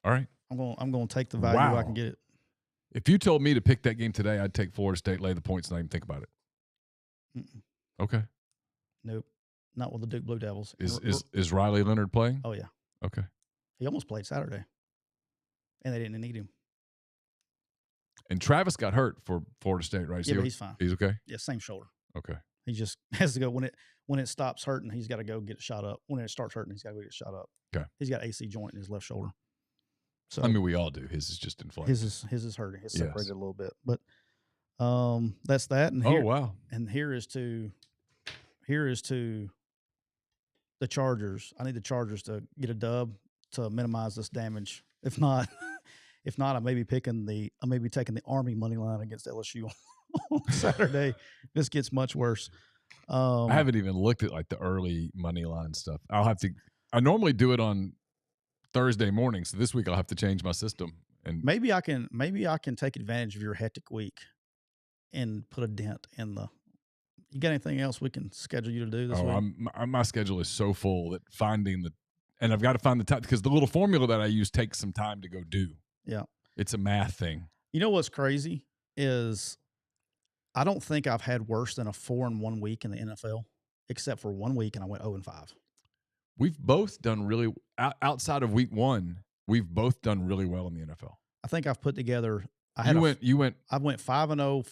A: All right.
B: I'm going to take the value I can get it.
A: If you told me to pick that game today, I'd take Florida State, lay the points, and not even think about it.
B: Mm-mm.
A: Okay.
B: Nope. Not with the Duke Blue Devils.
A: Is Riley Leonard playing?
B: Oh, yeah.
A: Okay.
B: He almost played Saturday, and they didn't need him.
A: And Travis got hurt for Florida State, right?
B: Yeah, but he's fine.
A: He's okay?
B: Yeah, same shoulder.
A: Okay.
B: He just has to go when it stops hurting, he's got to go get it shot up. When it starts hurting, he's got to go get it shot up. Okay. He's got AC joint in his left shoulder. So
A: I mean, we all do. His is just inflamed.
B: His is hurting. It's separated a little bit, but that's that. And here,
A: wow!
B: And here is to the Chargers. I need the Chargers to get a dub to minimize this damage. If not, I may be taking the Army money line against LSU on Saturday. This gets much worse.
A: I haven't even looked at like the early money line stuff. I normally do it on Thursday morning, so this week I'll have to change my system. And
B: maybe I can take advantage of your hectic week and put a dent in the. You got anything else we can schedule you to do this week?
A: My schedule is so full that and I've got to find the time because the little formula that I use takes some time to go do.
B: Yeah,
A: it's a math thing.
B: You know what's crazy is I don't think I've had worse than a 4-1 week in the NFL, except for 1 week and I went 0-5.
A: We've both done really outside of week 1. We've both done really well in the NFL.
B: I think I've put together. I went 5-0, 4-1,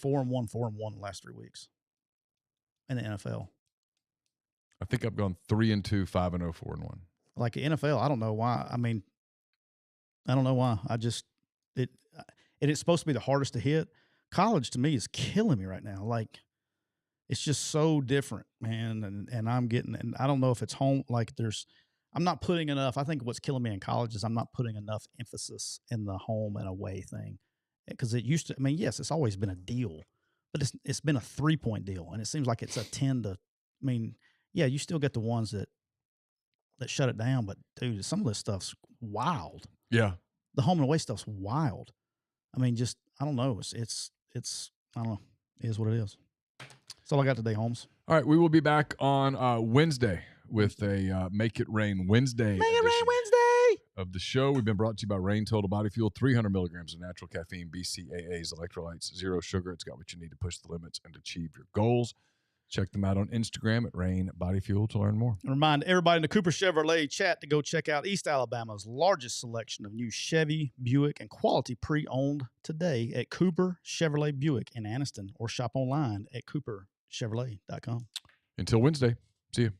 B: 4-1 the last 3 weeks in the NFL.
A: I think I've gone 3-2, 5-0, 4-1.
B: Like the NFL, I don't know why. I mean, I don't know why. It's supposed to be the hardest to hit, college to me is killing me right now. Like, it's just so different, man. And I'm getting, and I don't know if it's home. Like, I'm not putting enough. I think what's killing me in college is I'm not putting enough emphasis in the home and away thing. Because it used to, I mean, yes, it's always been a deal, but it's been a 3-point deal. And it seems like it's a 10 to, I mean, yeah, you still get the ones that shut it down. But dude, some of this stuff's wild.
A: Yeah.
B: The home and away stuff's wild. I mean, just, I don't know. It's I don't know. It is what it is. That's all I got today, Holmes.
A: All right. We will be back on Wednesday with a Make It Rain Wednesday.
B: Make it rain Wednesday
A: of the show. We've been brought to you by Rain Total Body Fuel, 300 milligrams of natural caffeine, BCAAs, electrolytes, 0 sugar. It's got what you need to push the limits and achieve your goals. Check them out on Instagram at Rain Body Fuel to learn more.
B: Remind everybody in the Cooper Chevrolet chat to go check out East Alabama's largest selection of new Chevy, Buick, and quality pre-owned today at Cooper Chevrolet Buick in Anniston, or shop online at cooperchevrolet.com.
A: Until Wednesday, see you.